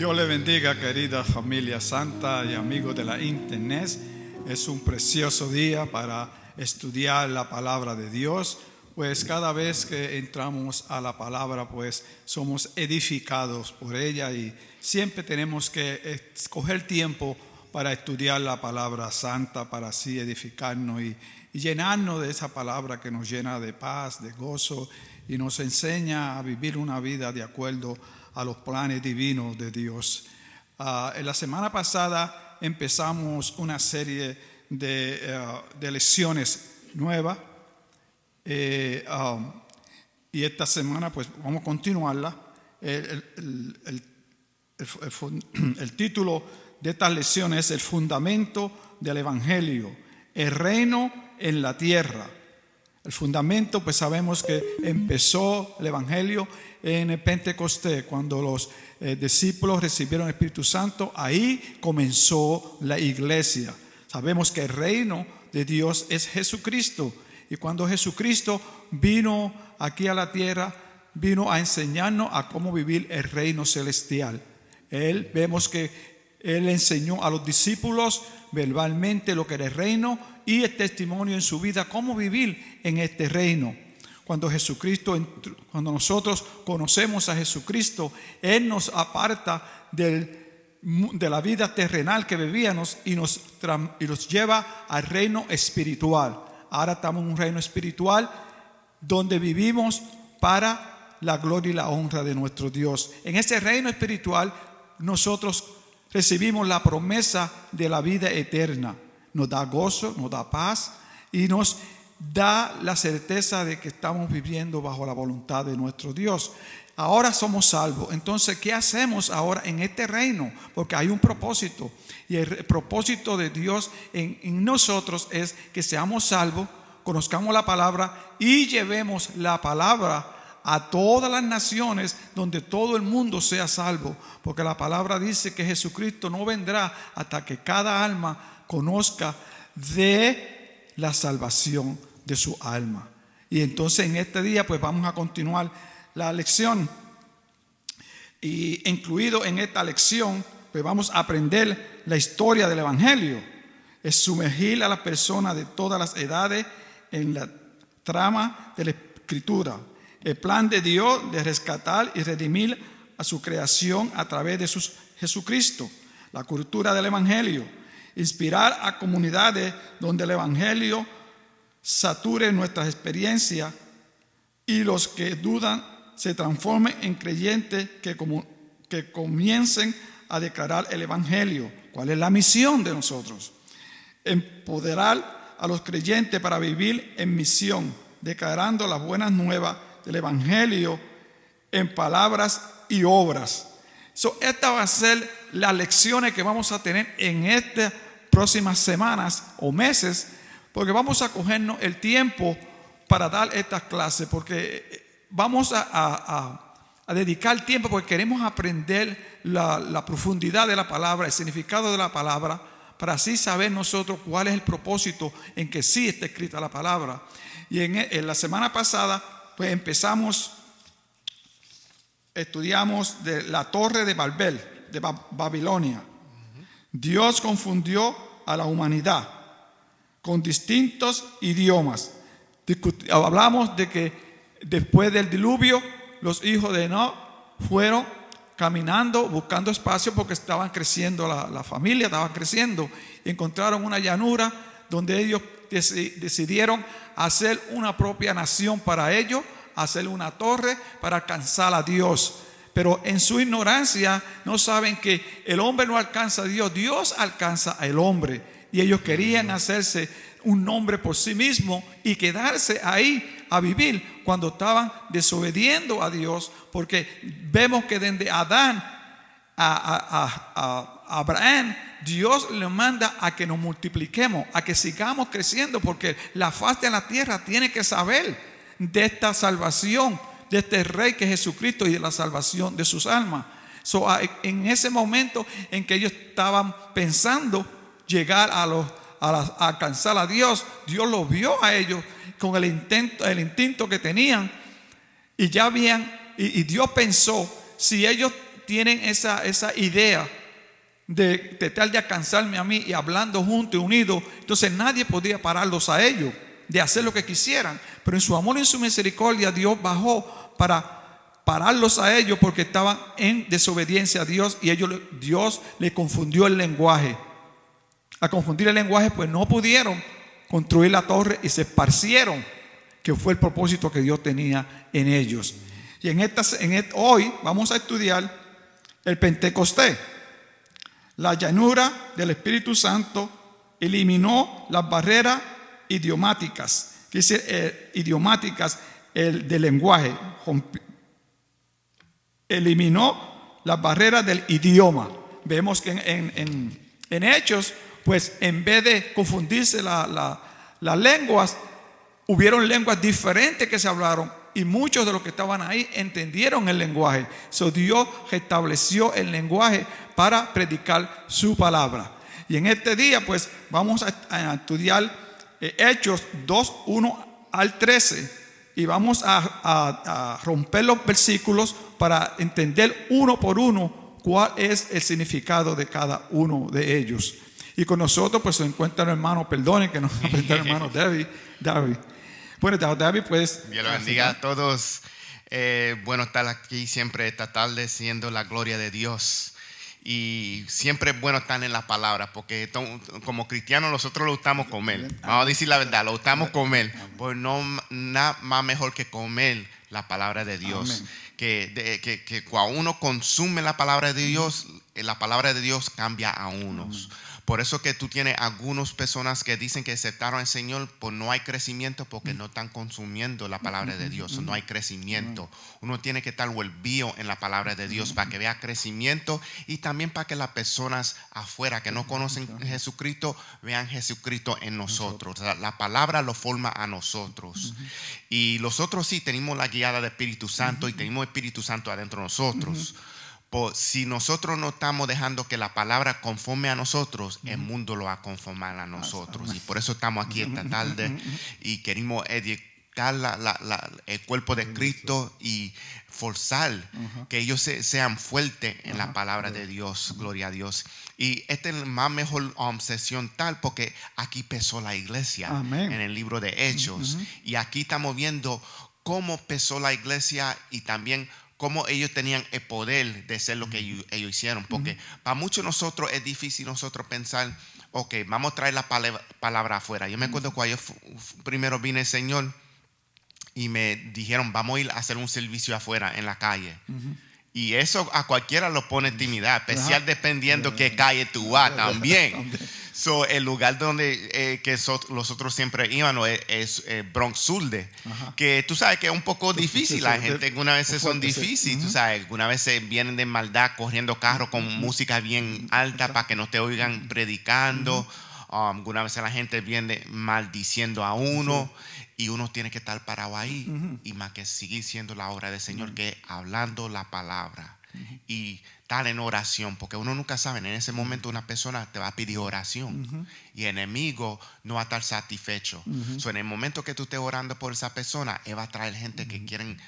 Dios le bendiga, querida familia santa y amigos de la internet. Es un precioso día para estudiar la palabra de Dios, pues cada vez que entramos a la palabra, pues somos edificados por ella y siempre tenemos que escoger tiempo para estudiar la palabra santa, para así edificarnos y llenarnos de esa palabra que nos llena de paz, de gozo y nos enseña a vivir una vida de acuerdo a los planes divinos de Dios. En la semana pasada empezamos una serie de lecciones nuevas y esta semana pues vamos a continuarla. El título de estas lecciones es el fundamento del Evangelio, el reino en la tierra. El fundamento, pues sabemos que empezó el Evangelio en el Pentecostés, cuando los discípulos recibieron el Espíritu Santo. Ahí comenzó la iglesia. Sabemos que el reino de Dios es Jesucristo, y cuando Jesucristo vino aquí a la tierra, vino a enseñarnos a cómo vivir el reino celestial. Vemos que Él enseñó a los discípulos verbalmente lo que era el reino y el testimonio en su vida, cómo vivir en este reino. Cuando nosotros conocemos a Jesucristo, Él nos aparta de la vida terrenal que vivíamos y nos lleva al reino espiritual. Ahora estamos en un reino espiritual donde vivimos para la gloria y la honra de nuestro Dios. En ese reino espiritual nosotros recibimos la promesa de la vida eterna. Nos da gozo, nos da paz y nos da la certeza de que estamos viviendo bajo la voluntad de nuestro Dios. Ahora somos salvos. Entonces, ¿qué hacemos ahora en este reino? Porque hay un propósito. Y el propósito de Dios en nosotros es que seamos salvos, conozcamos la palabra y llevemos la palabra a todas las naciones donde todo el mundo sea salvo. Porque la palabra dice que Jesucristo no vendrá hasta que cada alma conozca de la salvación de su alma. Y entonces en este día pues vamos a continuar la lección, y incluido en esta lección pues vamos a aprender la historia del Evangelio. Es sumergir a las personas de todas las edades en la trama de la Escritura, el plan de Dios de rescatar y redimir a su creación a través de Jesucristo, la cultura del Evangelio, inspirar a comunidades donde el Evangelio sature nuestras experiencias y los que dudan se transformen en creyentes que comiencen a declarar el Evangelio. ¿Cuál es la misión de nosotros? Empoderar a los creyentes para vivir en misión, declarando las buenas nuevas del Evangelio en palabras y obras. Esta va a ser las lecciones que vamos a tener en estas próximas semanas o meses, porque vamos a cogernos el tiempo para dar estas clases, porque vamos a dedicar tiempo, porque queremos aprender la profundidad de la palabra, el significado de la palabra, para así saber nosotros cuál es el propósito en que sí está escrita la palabra. Y en la semana pasada pues estudiamos de la torre de Babel, de Babilonia. Dios confundió a la humanidad con distintos idiomas. Hablamos de que después del diluvio, los hijos de Enoch fueron caminando, buscando espacio, porque estaban creciendo, la familia estaba creciendo. Encontraron una llanura donde ellos decidieron hacer una propia nación para ellos, hacer una torre para alcanzar a Dios. Pero en su ignorancia no saben que el hombre no alcanza a Dios, Dios alcanza al hombre. Y ellos querían hacerse un nombre por sí mismos y quedarse ahí a vivir cuando estaban desobediendo a Dios. Porque vemos que desde Adán a Abraham, Dios le manda a que nos multipliquemos, a que sigamos creciendo, porque la faz de la tierra tiene que saber de esta salvación, de este Rey que es Jesucristo y de la salvación de sus almas. En ese momento en que ellos estaban pensando llegar a alcanzar a Dios, Dios lo vio a ellos con el instinto que tenían, y ya habían, y Dios pensó, si ellos tienen esa idea de tratar de alcanzarme a mí, y hablando juntos y unidos, entonces nadie podía pararlos a ellos de hacer lo que quisieran. Pero en su amor y en su misericordia, Dios bajó para pararlos a ellos, porque estaban en desobediencia a Dios, y Dios le confundió el lenguaje. Al confundir el lenguaje, pues no pudieron construir la torre y se esparcieron, que fue el propósito que Dios tenía en ellos. Y hoy vamos a estudiar el Pentecostés. La llanura del Espíritu Santo eliminó las barreras idiomáticas, del lenguaje. Eliminó las barreras del idioma. Vemos que en Hechos, pues en vez de confundirse las lenguas, hubieron lenguas diferentes que se hablaron, y muchos de los que estaban ahí entendieron el lenguaje. Dios restableció el lenguaje para predicar su palabra. Y en este día, pues vamos a estudiar Hechos 2, 1 al 13, y vamos a romper los versículos para entender uno por uno cuál es el significado de cada uno de ellos. Y con nosotros pues se encuentra el hermano, perdonen que nos presenta el hermano David. Bueno, David, pues Dios lo bendiga a todos. Bueno estar aquí siempre esta tarde, siendo la gloria de Dios. Y siempre es bueno estar en la palabra, porque como cristianos nosotros lo gustamos comer. Vamos a decir la verdad, lo gustamos comer. Pues no nada más mejor que comer la palabra de Dios. Que cuando uno consume la palabra de Dios cambia a unos. Por eso que tú tienes algunas personas que dicen que aceptaron al Señor, pues no hay crecimiento, porque no están consumiendo la palabra de Dios. No hay crecimiento. Uno tiene que estar volvido en la palabra de Dios para que vea crecimiento, y también para que las personas afuera que no conocen a Jesucristo vean Jesucristo en nosotros. La palabra lo forma a nosotros. Y nosotros sí tenemos la guiada del Espíritu Santo, y tenemos el Espíritu Santo adentro de nosotros. Si nosotros no estamos dejando que la palabra conforme a nosotros, el mundo lo va a conformar a nosotros. Y por eso estamos aquí esta tarde y queremos edificar el cuerpo de Cristo y forzar que ellos sean fuertes en la palabra de Dios. Gloria a Dios. Y esta es la más mejor sesión tal, porque aquí empezó la iglesia. Amén. En el libro de Hechos. Y aquí estamos viendo cómo empezó la iglesia, y también cómo ellos tenían el poder de hacer lo que ellos hicieron. Porque para muchos de nosotros es difícil nosotros pensar, ok, vamos a traer la palabra afuera. Yo me acuerdo cuando yo primero vine al Señor y me dijeron, vamos a ir a hacer un servicio afuera en la calle. Y eso a cualquiera lo pone en intimidad, especial dependiendo qué calle tú vas también. El lugar donde que los otros siempre íbamos es Bronx Sur, que tú sabes que es un poco difícil. La gente algunas veces son difíciles, tú sabes, algunas veces vienen de maldad corriendo carros con música bien alta para que no te oigan predicando. Algunas veces la gente viene maldiciendo a uno. Y uno tiene que estar parado ahí y más que seguir siendo la obra del Señor, que hablando la palabra y estar en oración, porque uno nunca sabe, en ese momento una persona te va a pedir oración y el enemigo no va a estar satisfecho. En el momento que tú estés orando por esa persona, él va a traer gente que quieren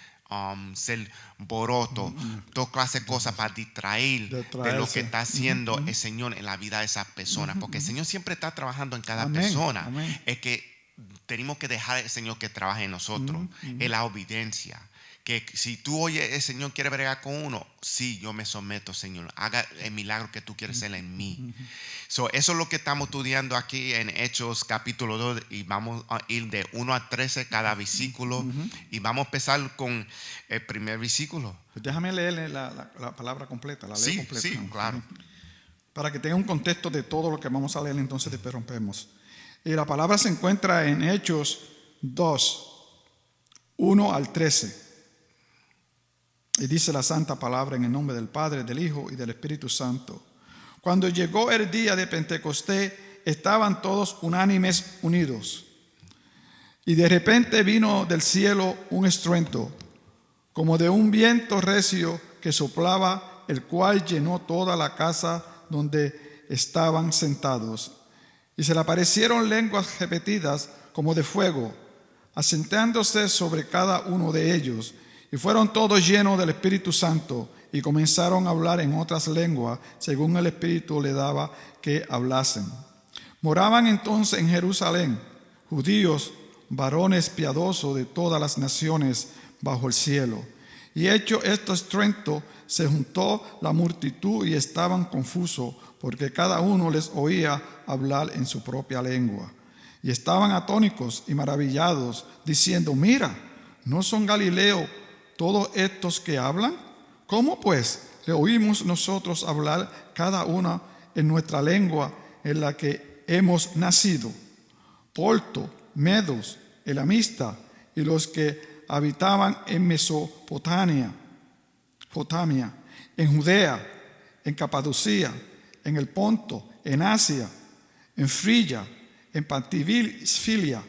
ser boroto, toda clase de cosas para distraer de lo que está haciendo el Señor en la vida de esa persona, porque el Señor siempre está trabajando en cada persona. Es que tenemos que dejar al Señor que trabaje en nosotros. Es la obediencia. Que si tú oyes, el Señor quiere bregar con uno, sí, yo me someto, Señor. Haga el milagro que tú quieres hacer en mí. Eso es lo que estamos estudiando aquí en Hechos capítulo 2. Y vamos a ir de 1 a 13 cada versículo. Y vamos a empezar con el primer versículo. Pues déjame leerle la palabra completa, la ley completa. Sí, claro. Para que tenga un contexto de todo lo que vamos a leer, entonces después rompemos. Y la palabra se encuentra en Hechos 2, 1 al 13. Y dice la santa palabra en el nombre del Padre, del Hijo y del Espíritu Santo. Cuando llegó el día de Pentecostés, estaban todos unánimes unidos. Y de repente vino del cielo un estruendo, como de un viento recio que soplaba, el cual llenó toda la casa donde estaban sentados. Y se le aparecieron lenguas repetidas como de fuego, asentándose sobre cada uno de ellos. Y fueron todos llenos del Espíritu Santo y comenzaron a hablar en otras lenguas, según el Espíritu le daba que hablasen. Moraban entonces en Jerusalén judíos, varones piadosos de todas las naciones bajo el cielo. Y hecho esto estruendo, se juntó la multitud y estaban confusos, porque cada uno les oía hablar en su propia lengua. Y estaban atónitos y maravillados, diciendo: mira, ¿no son galileos todos estos que hablan? ¿Cómo pues le oímos nosotros hablar cada uno en nuestra lengua en la que hemos nacido? Porto, medos, elamista y los que habitaban en Mesopotamia, en Judea, en Capadocia, en el Ponto, en Asia, en Frigia, en Panfilia,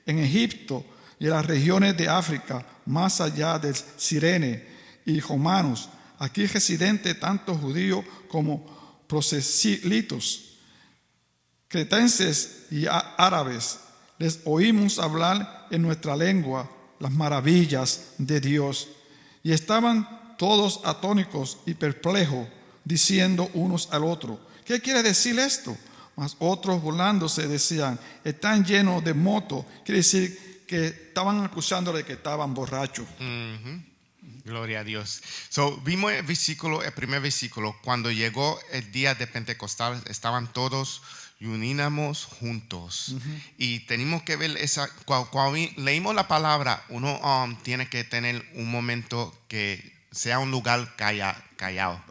en Egipto y en las regiones de África, más allá del Cirene y romanos, aquí residentes tanto judíos como proselitos, cretenses y árabes, les oímos hablar en nuestra lengua las maravillas de Dios. Y estaban todos atónitos y perplejos, diciendo unos al otro: ¿qué quiere decir esto? Mas otros, burlándose, decían: están llenos de moto. Quiere decir que estaban acusando de que estaban borrachos. Gloria a Dios. So, vimos el primer versículo. Cuando llegó el día de Pentecostal, estaban todos uníamos juntos. Y tenemos que ver cuando leímos la palabra, uno tiene que tener un momento que sea un lugar callado,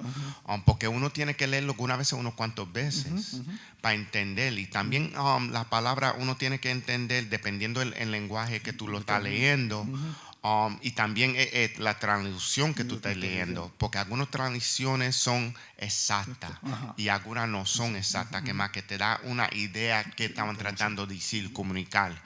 porque uno tiene que leerlo una vez o unas cuantas veces para entender. Y también la palabra uno tiene que entender dependiendo el lenguaje que tú lo estás leyendo. Y también la traducción que tú estás leyendo, porque algunas traducciones son exactas y algunas no son exactas, que más que te da una idea que estaban tratando de decir, comunicar.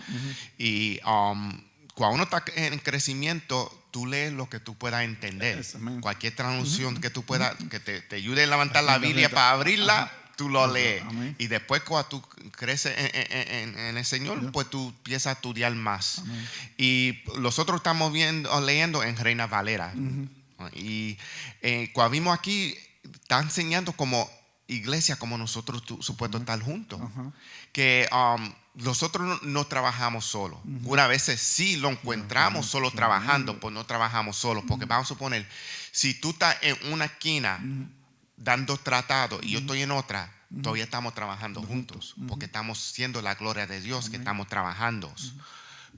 Y cuando uno está en crecimiento, tú lees lo que tú puedas entender. Cualquier traducción que tú puedas, que te ayude a levantar la Biblia para abrirla, tú lo lees. Y después cuando tú creces en el Señor, pues tú empiezas a estudiar más. Y nosotros estamos leyendo en Reina Valera. Y cuando vimos aquí, está enseñando como iglesia, como nosotros supuesto estar juntos. Que nosotros no trabajamos solos. Una vez sí lo encontramos solo trabajando, pues no trabajamos solos. Porque vamos a suponer, si tú estás en una esquina dando tratado y yo estoy en otra, todavía estamos trabajando juntos, porque estamos siendo la gloria de Dios, que estamos trabajando.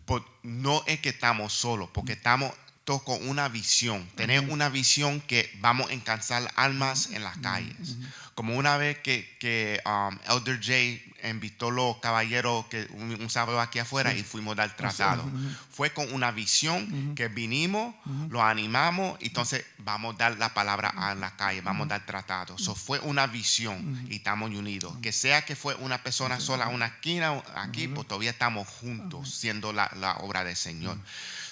Pues no es que estamos solos, porque estamos todos con una visión. Tener una visión que vamos a alcanzar almas en las calles. Como una vez que Elder Jay invitó a los caballeros un sábado aquí afuera y fuimos a dar tratado. Fue con una visión que vinimos, los animamos, y entonces vamos a dar la palabra a la calle, vamos a dar tratado. So fue una visión y estamos unidos. Que sea que fue una persona sola, una esquina aquí, pues todavía estamos juntos, siendo la obra del Señor.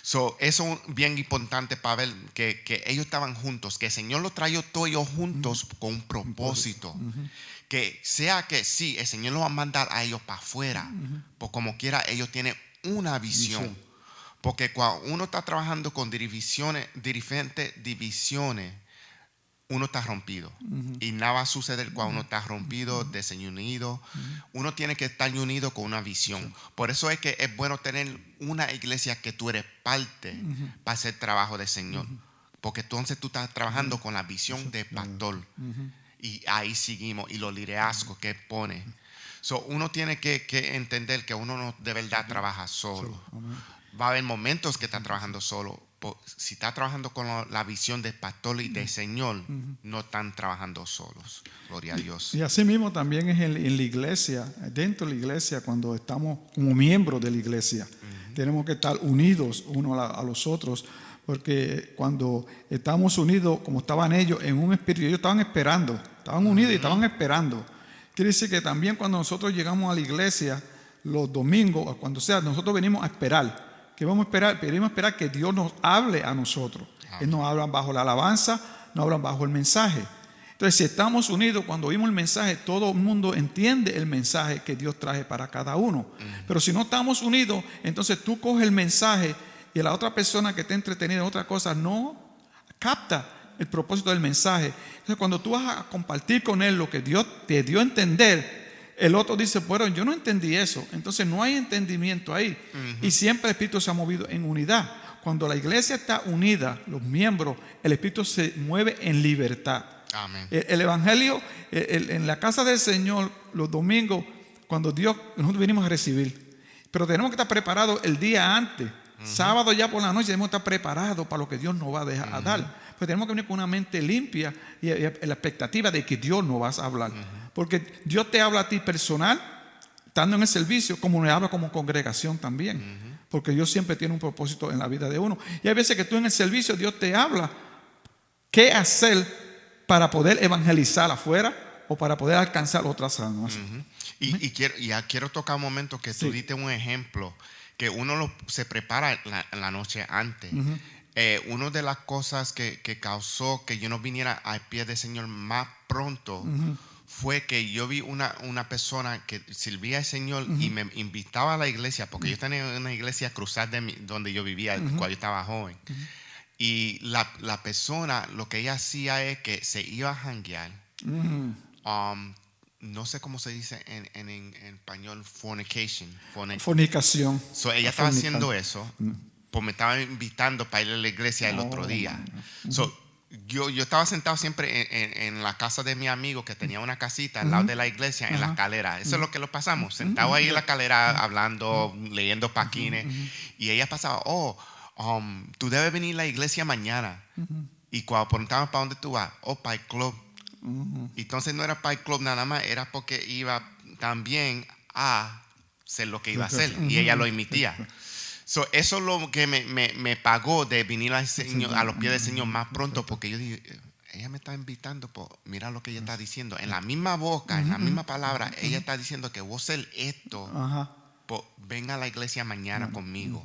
So, eso es bien importante para ver que ellos estaban juntos, que el Señor los trajo todos ellos juntos con un propósito. Que sea que sí, el Señor los va a mandar a ellos para afuera, pues como quiera, ellos tienen una visión. Porque cuando uno está trabajando con diferentes divisiones, uno está rompido. Y nada va a suceder cuando uno está rompido, desunido. Uno tiene que estar unido con una visión. Por eso es que es bueno tener una iglesia que tú eres parte para hacer trabajo del Señor. Porque entonces tú estás trabajando con la visión del pastor. Y ahí seguimos. Y los liderazgos que pone. So, uno tiene que entender que uno no de verdad trabaja solo. Va a haber momentos que está trabajando solo. Si está trabajando con la visión del pastor y del Señor, no están trabajando solos. Gloria a Dios. Y así mismo también es en la iglesia, dentro de la iglesia, cuando estamos como miembros de la iglesia. Tenemos que estar unidos unos a los otros, porque cuando estamos unidos, como estaban ellos, en un espíritu, ellos estaban esperando, estaban unidos y estaban esperando. Quiere decir que también cuando nosotros llegamos a la iglesia, los domingos, o cuando sea, nosotros venimos a esperar. Que vamos a esperar, venimos a esperar que Dios nos hable a nosotros. Él nos habla bajo la alabanza, nos habla bajo el mensaje. Entonces, si estamos unidos, cuando oímos el mensaje, todo el mundo entiende el mensaje que Dios trae para cada uno. Pero si no estamos unidos, entonces tú coges el mensaje y la otra persona que está entretenida en otra cosa no capta el propósito del mensaje. Entonces, cuando tú vas a compartir con él lo que Dios te dio a entender, el otro dice, bueno, yo no entendí eso. Entonces no hay entendimiento ahí. Y siempre el Espíritu se ha movido en unidad. Cuando la iglesia está unida, los miembros, el Espíritu se mueve en libertad. Amén. El Evangelio, en la casa del Señor, los domingos, cuando nosotros venimos a recibir, pero tenemos que estar preparados el día antes. Sábado ya por la noche debemos estar preparados para lo que Dios nos va a dar. Pues tenemos que venir con una mente limpia y la expectativa de que Dios nos va a hablar. Porque Dios te habla a ti personal, estando en el servicio, como me habla como congregación también. Porque Dios siempre tiene un propósito en la vida de uno. Y hay veces que tú en el servicio Dios te habla qué hacer para poder evangelizar afuera o para poder alcanzar otras almas. Y quiero tocar un momento que tú diste un ejemplo que uno se prepara la noche antes. Una de las cosas que causó que yo no viniera al pie del Señor más pronto fue que yo vi una persona que servía al Señor y me invitaba a la iglesia, porque yo tenía una iglesia cruzada donde yo vivía cuando yo estaba joven. Y la persona, lo que ella hacía es que se iba a janguear. No sé cómo se dice en español, fornicación. Fornicación. So, ella estaba haciendo eso, pues me estaba invitando para ir a la iglesia el otro día. So, yo estaba sentado siempre en la casa de mi amigo que tenía una casita al lado de la iglesia, en la escalera. Eso es lo que lo pasamos, sentado ahí en la escalera, hablando, leyendo paquines. Y ella pasaba, tú debes venir a la iglesia mañana. Y cuando preguntaban para dónde tú vas, para el club. Entonces no era para el club nada más, era porque iba también a hacer lo que iba a hacer. Y ella lo emitía. So, eso es lo que me pagó de venir al Señor, a los pies del Señor más pronto, porque yo dije, ella me está invitando, mira lo que ella está diciendo. En la misma boca, en la misma palabra, ella está diciendo que vos hacer esto, venga a la iglesia mañana conmigo.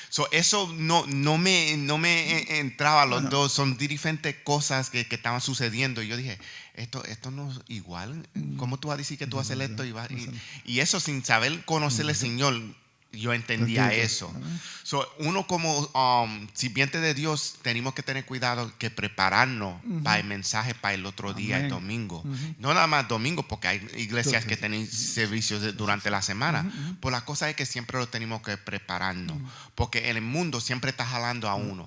So, eso no me entraba los dos. Son diferentes cosas que estaban sucediendo. Y yo dije, esto no es igual. ¿Cómo tú vas a decir que tú vas a hacer esto? Y eso sin saber conocer al Señor, yo entendía eso. So, uno como sirviente de Dios tenemos que tener cuidado que prepararnos para el mensaje para el otro día, el domingo. No nada más domingo, porque hay iglesias que tienen servicios durante la semana. Pero la cosa es que siempre lo tenemos que prepararnos, porque en el mundo siempre está jalando a uno.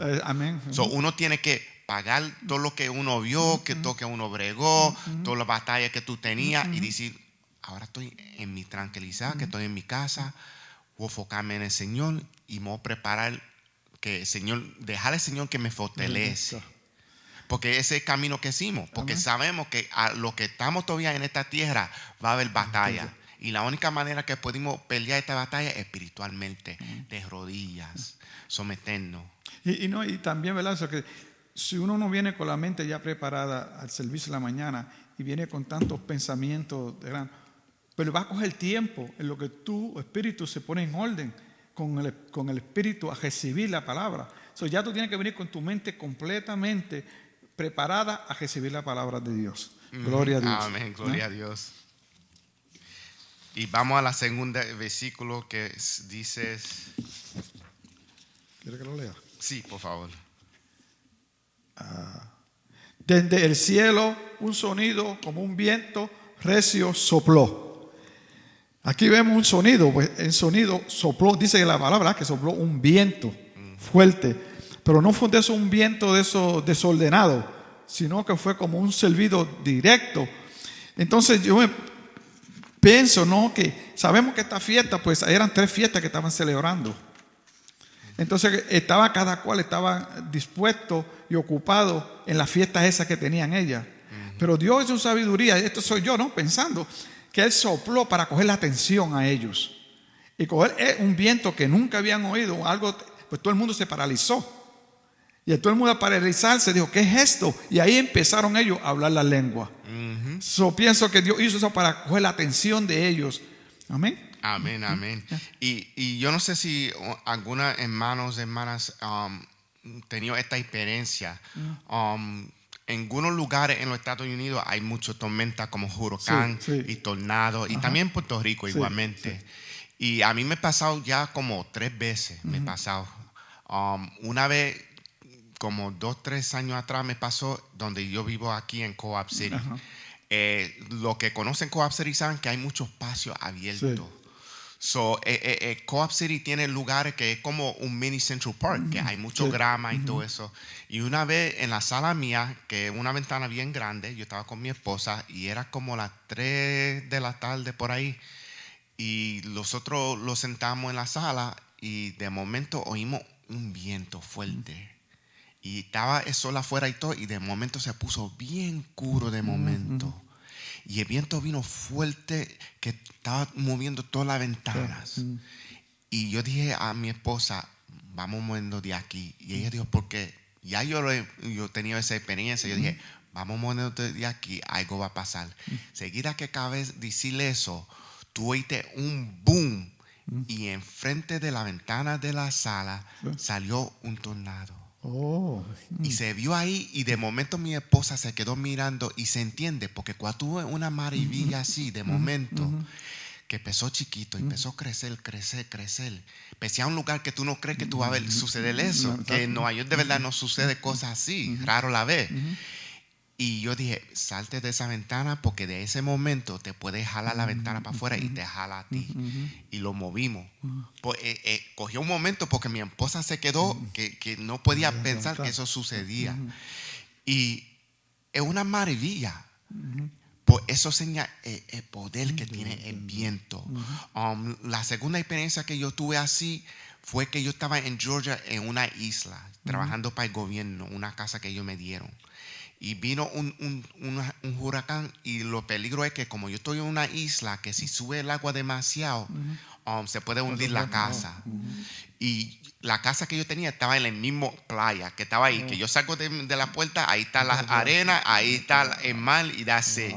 So, uno tiene que pagar todo lo que uno vio, que todo que uno bregó, todas las batallas que tú tenías y decir, ahora estoy en mi tranquilidad, que estoy en mi casa. Voy a enfocarme en el Señor y me voy a preparar que el Señor, dejar al Señor que me fortalece. Porque ese es el camino que hicimos. Porque sabemos que a lo que estamos todavía en esta tierra va a haber batalla. Y la única manera que podemos pelear esta batalla es espiritualmente, de rodillas, someternos. Y también, ¿verdad? Eso que si uno no viene con la mente ya preparada al servicio de la mañana y viene con tantos pensamientos de gran, pero va a coger tiempo en lo que tu espíritu se pone en orden con el espíritu a recibir la palabra. Ya tú tienes que venir con tu mente completamente preparada a recibir la palabra de Dios. Gloria a Dios. Amén, gloria a Dios. Y vamos a la segunda versículo que dice. ¿Quieres que lo lea? Sí, por favor. Desde el cielo un sonido como un viento recio sopló. Aquí vemos un sonido, pues el sonido sopló, dice la palabra que sopló un viento fuerte, pero no fue de eso un viento de eso desordenado, sino que fue como un silbido directo. Entonces yo pienso, ¿no? Que sabemos que esta fiesta, pues eran 3 fiestas que estaban celebrando. Entonces cada cual estaba dispuesto y ocupado en las fiestas esas que tenían ellas. Pero Dios en su sabiduría, esto soy yo, ¿no? Pensando que Él sopló para coger la atención a ellos. Y coger un viento que nunca habían oído, algo, pues todo el mundo se paralizó. Y todo el mundo al paralizarse dijo, ¿qué es esto? Y ahí empezaron ellos a hablar la lengua. Pienso que Dios hizo eso para coger la atención de ellos. Amén. Amén, amén. Y yo no sé si algunas hermanas tenido esta experiencia. En algunos lugares en los Estados Unidos hay muchas tormentas como huracán y tornado, y también en Puerto Rico igualmente. Y a mí me ha pasado ya como 3 veces, me ha pasado. Una vez, como 2-3 años atrás me pasó, donde yo vivo aquí en Co-op City. Los que conocen Co-op City saben que hay mucho espacio abierto. Sí. So, Co-op City tiene lugares que es como un mini Central Park, que hay mucho grama y todo eso. Y una vez en la sala mía, que es una ventana bien grande, yo estaba con mi esposa y era como las 3 de la tarde por ahí. Y nosotros los sentamos en la sala y de momento oímos un viento fuerte. Y estaba el sol afuera y todo, y de momento se puso bien oscuro de momento. Y el viento vino fuerte que estaba moviendo todas las ventanas. Y yo dije a mi esposa, vamos moviendo de aquí. Y ella dijo, porque ya yo he tenido esa experiencia. Yo dije, vamos moviendo de aquí, algo va a pasar. Seguida que acabé de decirle eso, tú oíste un boom. Y enfrente de la ventana de la sala salió un tornado. Y se vio ahí y de momento mi esposa se quedó mirando y se entiende, porque cuando tuve una maravilla así de momento, que empezó chiquito y empezó a crecer. Empecé a un lugar que tú no crees que tú vas a ver suceder eso, que en Nueva York de verdad no sucede cosas así, raro la vez. Y yo dije, salte de esa ventana porque de ese momento te puedes jalar la ventana para afuera y te jala a ti. Y lo movimos. Pues, cogió un momento porque mi esposa se quedó que no podía pensar que eso sucedía. Y es una maravilla. Pues eso señala el poder que tiene el viento. La segunda experiencia que yo tuve así fue que yo estaba en Georgia en una isla, trabajando para el gobierno, una casa que ellos me dieron. Y vino un huracán y lo peligro es que como yo estoy en una isla que si sube el agua demasiado se puede hundir la casa. Y la casa que yo tenía estaba en la misma playa que estaba ahí, que yo salgo de la puerta, ahí está la arena, ahí está el mar y that's it.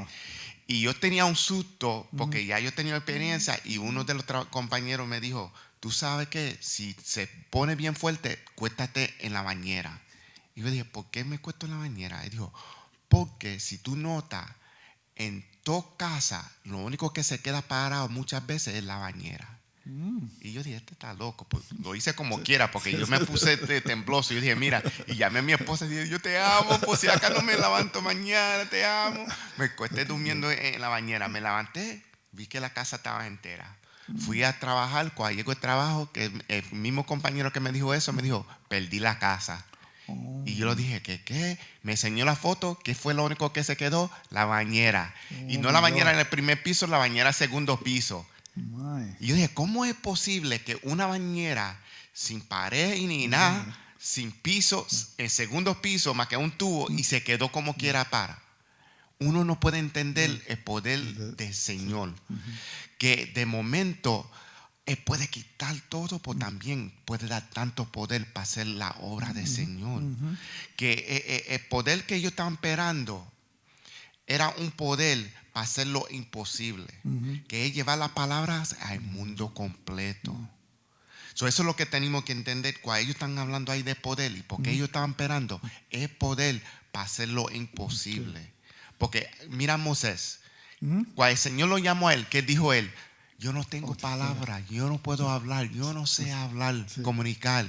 Y yo tenía un susto porque ya yo tenía experiencia y uno de los compañeros me dijo, tú sabes que si se pone bien fuerte, cuéstate en la bañera. Y yo dije, ¿por qué me cuesto en la bañera? Y dijo, porque si tú notas, en toda casa, lo único que se queda parado muchas veces es la bañera. Y yo dije, este está loco. Pues lo hice como quiera, porque yo me puse tembloso. Yo dije, mira, y llamé a mi esposa y dije, yo te amo, pues si acá no me levanto mañana, te amo. Me acosté durmiendo en la bañera. Me levanté, vi que la casa estaba entera. Fui a trabajar. Cuando llegó el trabajo, que el mismo compañero que me dijo eso, me dijo, perdí la casa. Y yo le dije, ¿qué? Me enseñó la foto, ¿qué fue lo único que se quedó? La bañera. Y no la bañera en el primer piso, la bañera en el segundo piso. Y yo dije, ¿cómo es posible que una bañera sin pared y ni nada, sin piso, en segundo piso, más que un tubo, y se quedó como quiera para? Uno no puede entender el poder del Señor. Que de momento Él puede quitar todo, pero también puede dar tanto poder para hacer la obra del Señor. Que el poder que ellos estaban esperando era un poder para hacer lo imposible. Que es llevar las palabras al mundo completo. Eso es lo que tenemos que entender. Cuando ellos están hablando ahí de poder y porque ellos estaban esperando, es poder para hacer lo imposible. Porque mira a Moisés. Cuando el Señor lo llamó a él, ¿qué dijo él? Yo no tengo palabras, yo no puedo hablar, yo no sé hablar, comunicar.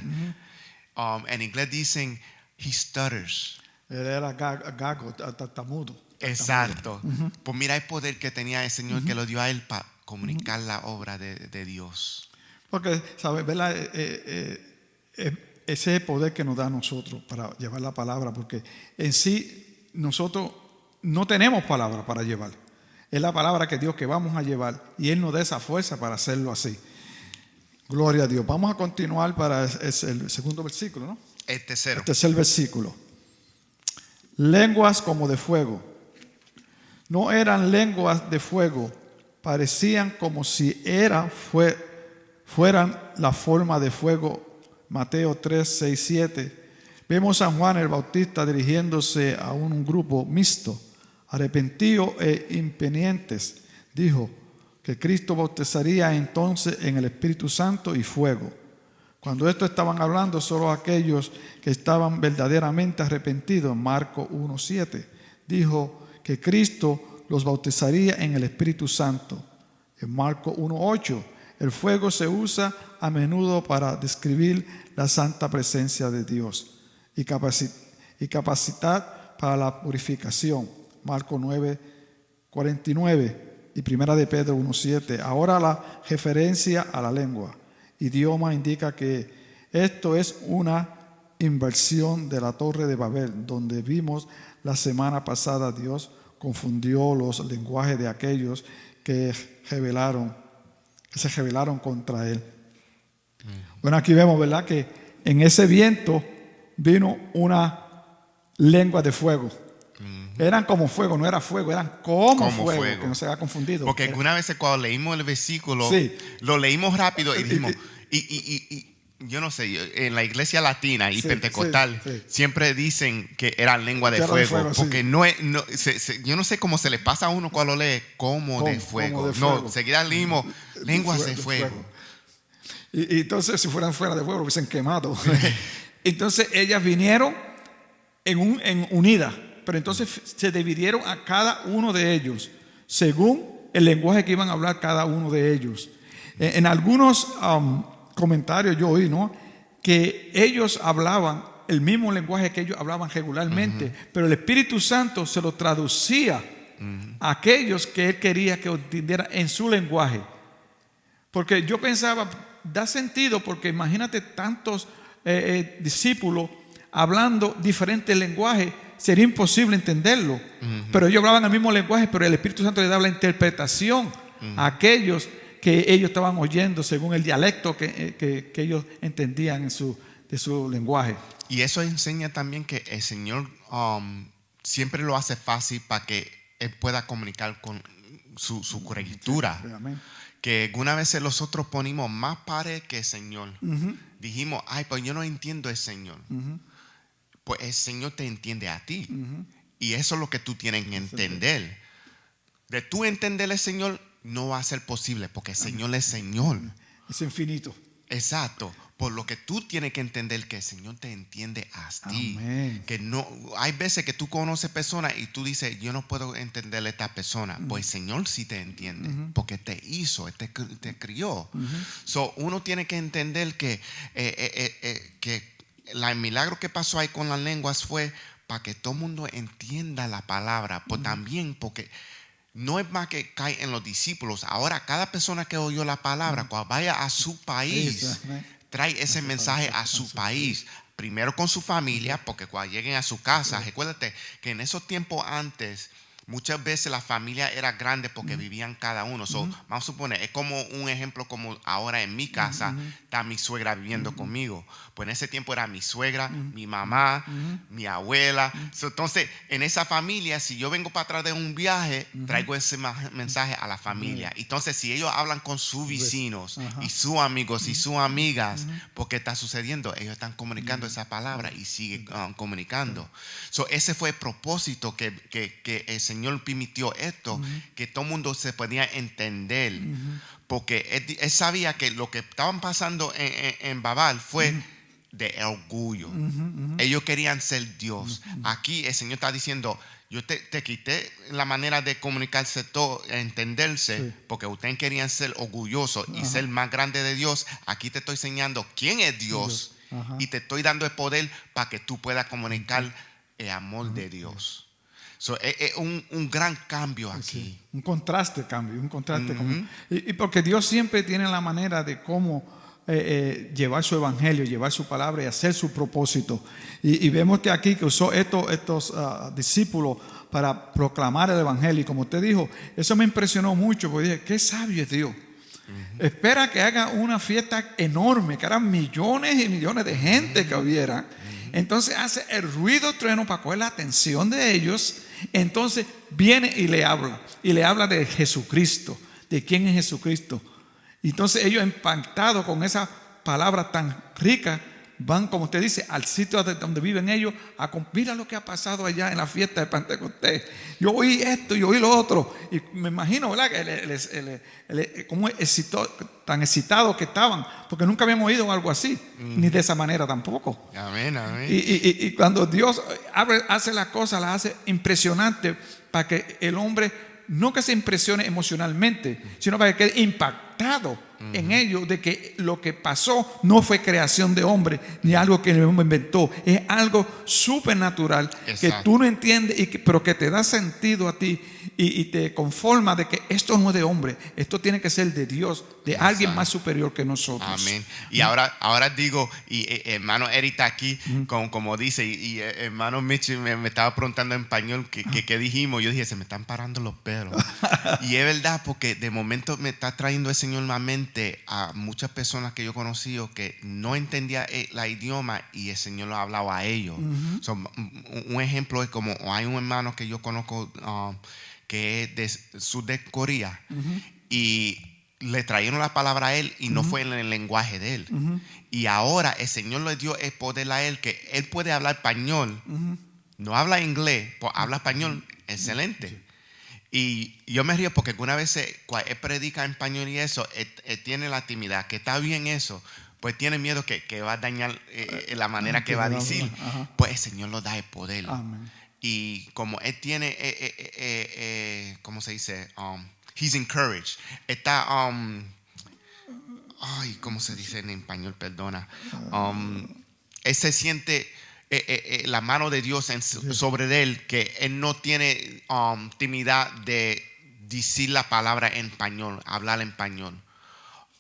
En inglés dicen, he stutters. Él era gago, tartamudo. Exacto. Pues mira el poder que tenía el Señor que lo dio a él para comunicar la obra de Dios. Porque, ¿sabes? ¿Verdad? Ese es el poder que nos da a nosotros para llevar la palabra, porque en sí nosotros no tenemos palabra para llevar. Es la palabra que Dios que vamos a llevar y Él nos da esa fuerza para hacerlo así. Gloria a Dios. Vamos a continuar para el segundo versículo, ¿no? El tercero. El tercer versículo. Lenguas como de fuego. No eran lenguas de fuego, parecían como si fueran la forma de fuego. Mateo 3, 6, 7. Vemos a Juan el Bautista dirigiéndose a un grupo mixto, arrepentidos e impenientes. Dijo que Cristo bautizaría entonces en el Espíritu Santo y fuego. Cuando esto estaban hablando solo aquellos que estaban verdaderamente arrepentidos, Marcos 1, 7, dijo que Cristo los bautizaría en el Espíritu Santo. En Marcos 1, 8, el fuego se usa a menudo para describir la santa presencia de Dios y capacidad para la purificación. Marcos 9:49 y Primera de Pedro 1:7. Ahora la referencia a la lengua. Idioma indica que esto es una inversión de la Torre de Babel, donde vimos la semana pasada Dios confundió los lenguajes de aquellos que se rebelaron contra él. Bueno, aquí vemos, ¿verdad?, que en ese viento vino una lengua de fuego. Eran como fuego, no era fuego, eran como fuego, que no se haya confundido. Porque algunas veces cuando leímos el versículo, sí, lo leímos rápido y dijimos, y yo no sé, en la iglesia latina y sí, pentecostal sí. siempre dicen que era lengua de fuego, porque sí. Yo no sé cómo se le pasa a uno cuando lo lee como de fuego. No, seguida leímos lenguas de fuego. Y entonces si fueran fuera de fuego lo hubiesen quemado. Entonces ellas vinieron en unidas, pero entonces se dividieron a cada uno de ellos según el lenguaje que iban a hablar cada uno de ellos. En algunos comentarios yo oí, ¿no?, que ellos hablaban el mismo lenguaje que ellos hablaban regularmente, pero el Espíritu Santo se lo traducía a aquellos que él quería que entendieran en su lenguaje. Porque yo pensaba, da sentido, porque imagínate tantos discípulos hablando diferentes lenguajes, sería imposible entenderlo. Pero ellos hablaban el mismo lenguaje, pero el Espíritu Santo le daba la interpretación a aquellos que ellos estaban oyendo según el dialecto que ellos entendían de su lenguaje. Y eso enseña también que el Señor siempre lo hace fácil para que Él pueda comunicar con su criatura. Sí, que algunas veces nosotros ponemos más pares que el Señor. Dijimos, ay, pues yo no entiendo el Señor. Pues el Señor te entiende a ti. Y eso es lo que tú tienes que entender. De tú entender al Señor no va a ser posible, porque el Señor es Señor. Es infinito. Exacto. Por lo que tú tienes que entender que el Señor te entiende a ti. Amén. Que no, hay veces que tú conoces personas y tú dices, yo no puedo entender a esta persona. Pues el Señor sí te entiende, porque te hizo, te crió. So, uno tiene que entender que el milagro que pasó ahí con las lenguas fue para que todo el mundo entienda la palabra, pues también porque no es más que cae en los discípulos. Ahora cada persona que oyó la palabra, cuando vaya a su país, trae ese mensaje a su país. Primero con su familia, porque cuando lleguen a su casa, recuérdate que en esos tiempos antes, muchas veces la familia era grande porque vivían cada uno. So, vamos a suponer, es como un ejemplo como ahora en mi casa está mi suegra viviendo conmigo. Pues en ese tiempo era mi suegra, mi mamá, mi abuela. So, entonces, en esa familia, si yo vengo para atrás de un viaje, traigo ese mensaje a la familia. Entonces, si ellos hablan con sus vecinos y sus amigos y sus amigas, porque está sucediendo, ellos están comunicando esa palabra y siguen comunicando. So, ese fue el propósito que el Señor permitió esto, que todo el mundo se podía entender, porque él sabía que lo que estaban pasando en Babel fue de orgullo. Ellos querían ser Dios. Aquí el Señor está diciendo, yo te quité la manera de comunicarse todo, entenderse, porque ustedes querían ser orgullosos y ser más grande de Dios. Aquí te estoy enseñando quién es Dios y te estoy dando el poder para que tú puedas comunicar el amor de Dios. So, es un gran cambio aquí. Sí, un contraste. Y porque Dios siempre tiene la manera de cómo llevar su evangelio, llevar su palabra y hacer su propósito. Y vemos que aquí que usó estos discípulos para proclamar el evangelio. Y como usted dijo, eso me impresionó mucho, porque dije, qué sabio es Dios. Espera que haga una fiesta enorme, que eran millones y millones de gente que hubiera. Entonces hace el ruido trueno para coger la atención de ellos. Entonces viene y le habla de Jesucristo, de quién es Jesucristo. Entonces ellos, impactados con esa palabra tan rica, van, como usted dice, al sitio donde viven ellos. Mira lo que ha pasado allá en la fiesta de Pentecostés. Yo oí esto, yo oí lo otro. Y me imagino, ¿verdad?, cómo tan excitados que estaban, porque nunca habían oído algo así, ni de esa manera tampoco. Amén, amén. Y cuando Dios hace las cosas, las hace impresionantes para que el hombre no que se impresione emocionalmente, sino para que quede impactado en ellos de que lo que pasó no fue creación de hombre, ni algo que el hombre inventó. Es algo supernatural que tú no entiendes, pero que te da sentido a ti y te conforma de que esto no es de hombre, esto tiene que ser de Dios, de alguien más superior que nosotros. Amén. Y ahora digo, y hermano Eric está aquí, como dice, y hermano Mitch me estaba preguntando en español qué dijimos. Yo dije, se me están parando los pelos. Y es verdad, porque de momento me está trayendo el Señor en la mente a muchas personas que yo he conocido que no entendía la idioma y el Señor lo hablaba a ellos. So, un ejemplo es como hay un hermano que yo conozco que es de sur de Corea y le trajeron la palabra a él y no fue en el lenguaje de él. Y ahora el Señor le dio el poder a él que él puede hablar español. No habla inglés, pues habla español excelente. Y yo me río porque algunas veces cuando él predica en español y eso, él tiene la timidez, que está bien eso, pues tiene miedo que va a dañar la manera que va a decir. Pues el Señor lo da el poder. Amén. Y como él tiene, ¿cómo se dice? He's encouraged. Está, ¿cómo se dice en español? Perdona. Él se siente la mano de Dios sobre él, que él no tiene timidez de decir la palabra en español, hablar en español.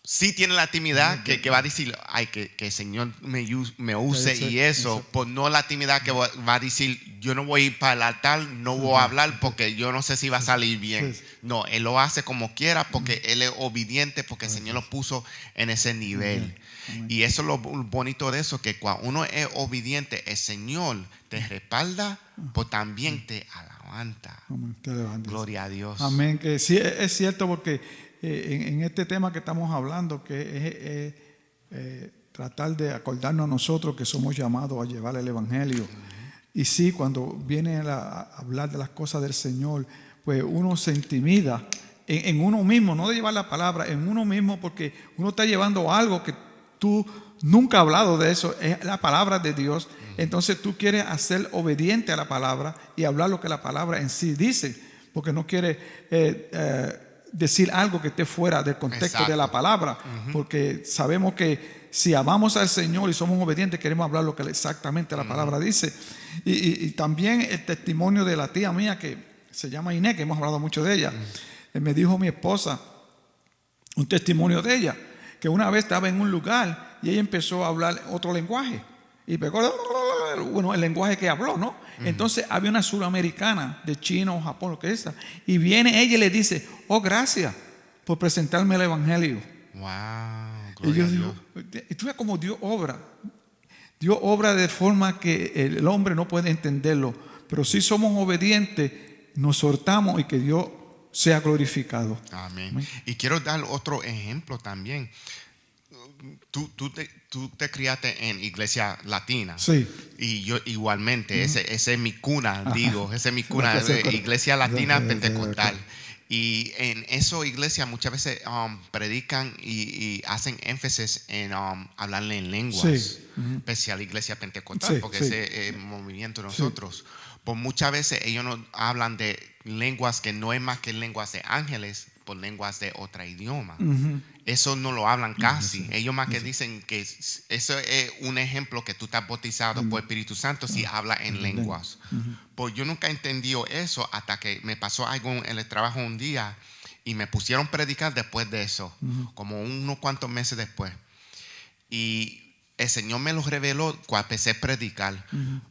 Sí tiene la timidez que va a decir, que el Señor me use y eso, pues no la timidez que va a decir, yo no voy a ir para el altar, no voy a hablar porque yo no sé si va a salir bien. No, él lo hace como quiera porque él es obediente, porque el Señor lo puso en ese nivel. Y eso es lo bonito de eso, que cuando uno es obediente, el Señor te respalda, pues también te levanta. Gloria a Dios. Amén, que sí es cierto, porque en este tema que estamos hablando, que es tratar de acordarnos nosotros que somos llamados a llevar el Evangelio. Y sí, cuando viene a hablar de las cosas del Señor, pues uno se intimida en uno mismo, no de llevar la palabra, en uno mismo, porque uno está llevando algo que tú nunca has hablado de eso, es la palabra de Dios. Entonces tú quieres hacer obediente a la palabra y hablar lo que la palabra en sí dice, porque no quieres decir algo que esté fuera del contexto de la palabra, porque sabemos que si amamos al Señor y somos obedientes, queremos hablar lo que exactamente la palabra dice. Y también el testimonio de la tía mía, que se llama Inés, que hemos hablado mucho de ella. Me dijo mi esposa un testimonio de ella, que una vez estaba en un lugar y ella empezó a hablar otro lenguaje y pegó, bueno, el lenguaje que habló, ¿no? Entonces había una suramericana de China o Japón, lo que es, y viene ella y le dice, gracias por presentarme el Evangelio. Wow, y yo digo, y tú ves cómo Dios obra de forma que el hombre no puede entenderlo, pero si somos obedientes, nos soltamos y que Dios sea glorificado. Amén. Y quiero dar otro ejemplo también. Tú te criaste en iglesia latina. Sí. Y yo igualmente, ese es mi cuna, esa es mi cuna, iglesia latina pentecostal. Y en esa iglesia muchas veces predican y hacen énfasis en hablarle en lenguas, especial iglesia pentecostal, porque ese es el movimiento de nosotros. Pues muchas veces ellos nos hablan de lenguas que no es más que lenguas de ángeles, por lenguas de otro idioma. Eso no lo hablan casi. Ellos más que dicen que eso es un ejemplo que tú estás bautizado por Espíritu Santo si habla en lenguas. Pues yo nunca entendí eso hasta que me pasó algo en el trabajo un día y me pusieron a predicar después de eso, como unos cuantos meses después. Y el Señor me lo reveló cuando empecé a predicar,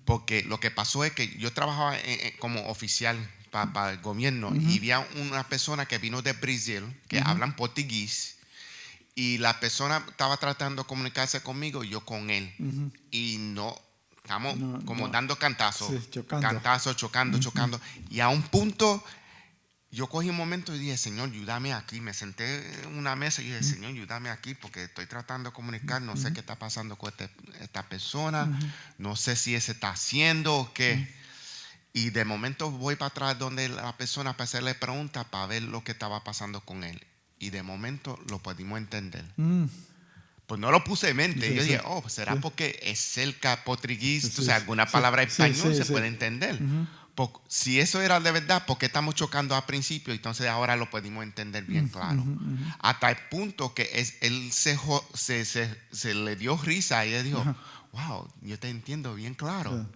porque lo que pasó es que yo trabajaba como oficial para el gobierno y había una persona que vino de Brasil que hablan portugués y la persona estaba tratando de comunicarse conmigo y yo con él y no estamos dando cantazos, chocando y a un punto yo cogí un momento y dije, Señor, ayúdame aquí. Me senté en una mesa y dije, Señor, ayúdame aquí porque estoy tratando de comunicar. No sé qué está pasando con esta persona. No sé si se está haciendo o qué. Y de momento voy para atrás donde la persona para hacerle preguntas para ver lo que estaba pasando con él. Y de momento lo pudimos entender. Pues no lo puse en mente. Yo dije, ¿será porque es cerca portugués? O sea, alguna palabra en español se puede entender. Si eso era de verdad, ¿por qué estamos chocando al principio? Entonces ahora lo pudimos entender bien claro. Hasta el punto que él se le dio risa y él dijo, wow, yo te entiendo bien claro.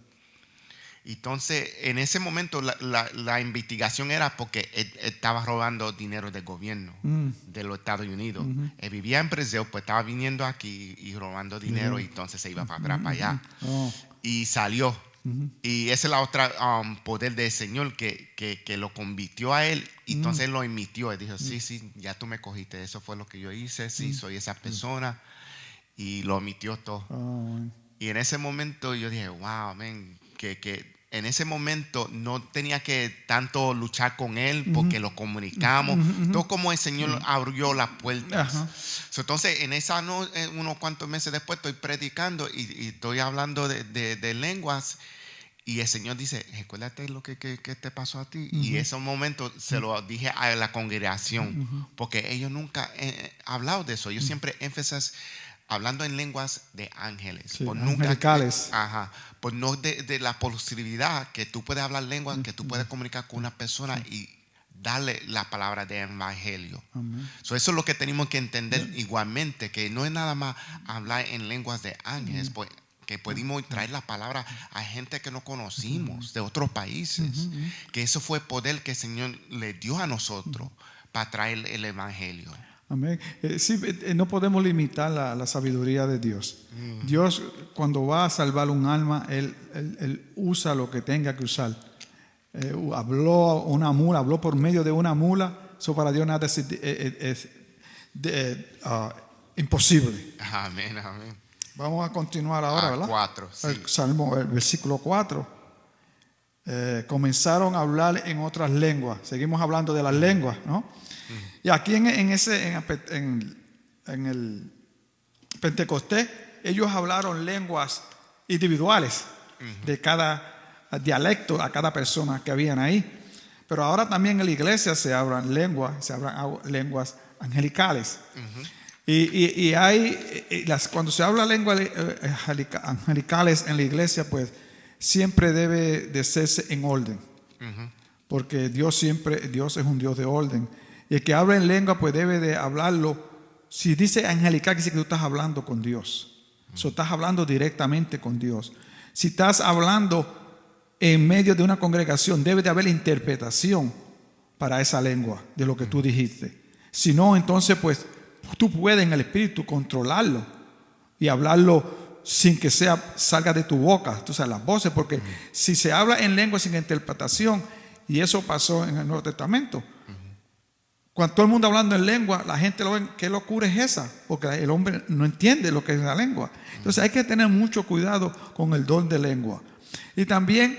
Entonces, en ese momento la investigación era porque él estaba robando dinero del gobierno de los Estados Unidos. Él vivía en Brasil, pues estaba viniendo aquí y robando dinero, y entonces se iba para atrás, para allá. Y salió. Y esa es la otra poder del Señor que lo convirtió a él. Y entonces él lo emitió. Él dijo, sí, ya tú me cogiste. Eso fue lo que yo hice. Sí, soy esa persona. Y lo emitió todo. Y en ese momento yo dije, wow, man, que en ese momento no tenía que tanto luchar con él porque lo comunicamos. Todo como el Señor abrió las puertas. Entonces, en esa unos cuantos meses después estoy predicando y estoy hablando de lenguas. Y el Señor dice, recuérdate lo que te pasó a ti. Y esos momentos se lo dije a la congregación, porque ellos nunca han hablado de eso. Ellos siempre énfasis hablando en lenguas de ángeles. Sí, por angelicales. Por no de la posibilidad que tú puedes hablar lenguas, que tú puedes comunicar con una persona y darle la palabra de evangelio. Eso es lo que tenemos que entender igualmente, que no es nada más hablar en lenguas de ángeles, pues, que podemos traer la palabra a gente que no conocimos de otros países, que eso fue poder que el Señor le dio a nosotros para traer el evangelio. Amén. Sí, no podemos limitar la sabiduría de Dios. Dios, cuando va a salvar un alma, él usa lo que tenga que usar. Habló por medio de una mula. Eso para Dios nada es imposible. Amén, amén. Vamos a continuar ahora, ¿verdad? 4, sí. El versículo 4. Comenzaron a hablar en otras lenguas. Seguimos hablando de las lenguas, ¿no? Y aquí en el Pentecostés, ellos hablaron lenguas individuales de cada dialecto, a cada persona que habían ahí. Pero ahora también en la iglesia se hablan lenguas angelicales. Y cuando se habla lenguas angelicales en la iglesia, pues siempre debe de hacerse en orden. Porque Dios es un Dios de orden. Y el que habla en lengua, pues debe de hablarlo. Si dice angelical, quiere decir que tú estás hablando con Dios. Estás hablando directamente con Dios. Si estás hablando en medio de una congregación, debe de haber interpretación para esa lengua de lo que tú dijiste. Si no, entonces pues tú puedes en el espíritu controlarlo y hablarlo sin que salga de tu boca, tú sabes, las voces, porque si se habla en lengua sin interpretación, y eso pasó en el Nuevo Testamento, cuando todo el mundo hablando en lengua, la gente lo ve, ¿qué locura es esa? Porque el hombre no entiende lo que es la lengua. Entonces hay que tener mucho cuidado con el don de lengua. Y también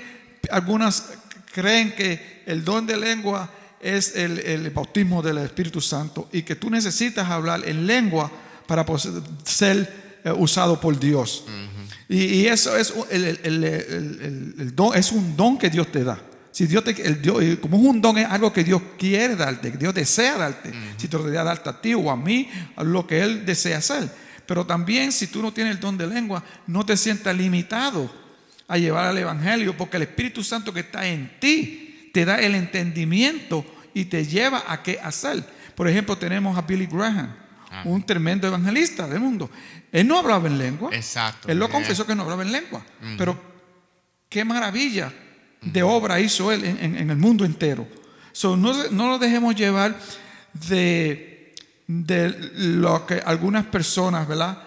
algunas creen que el don de lengua es el bautismo del Espíritu Santo y que tú necesitas hablar en lengua para ser usado por Dios. Y eso es el don, es un don que Dios te da. Si Dios como es un don, es algo que Dios quiere darte, que Dios desea darte. Si te lo desea darte a ti o a mí, a lo que Él desea hacer. Pero también, si tú no tienes el don de lengua, no te sientas limitado a llevar el evangelio, porque el Espíritu Santo que está en ti te da el entendimiento y te lleva a qué hacer. Por ejemplo, tenemos a Billy Graham, un tremendo evangelista del mundo. Él no hablaba en lengua. Exacto. Él lo confesó que no hablaba en lengua. Pero qué maravilla de obra hizo él en el mundo entero. No lo dejemos llevar de lo que algunas personas, ¿verdad?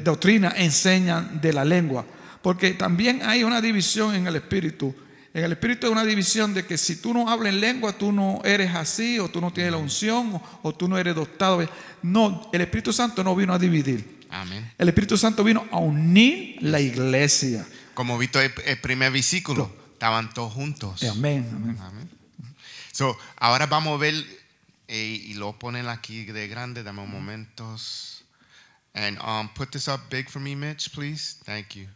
Doctrina enseñan de la lengua, porque también hay una división en el espíritu. En el espíritu hay una división de que si tú no hablas en lengua, tú no eres así, o tú no tienes la unción, o tú no eres dotado. No, el Espíritu Santo no vino a dividir. Amén. El Espíritu Santo vino a unir la iglesia. Como visto el primer versículo, estaban todos juntos. Amén, amén. Amén. So, ahora vamos a ver, y lo ponen aquí de grande, dame un momento. And put this up big for me, Mitch, please. Thank you.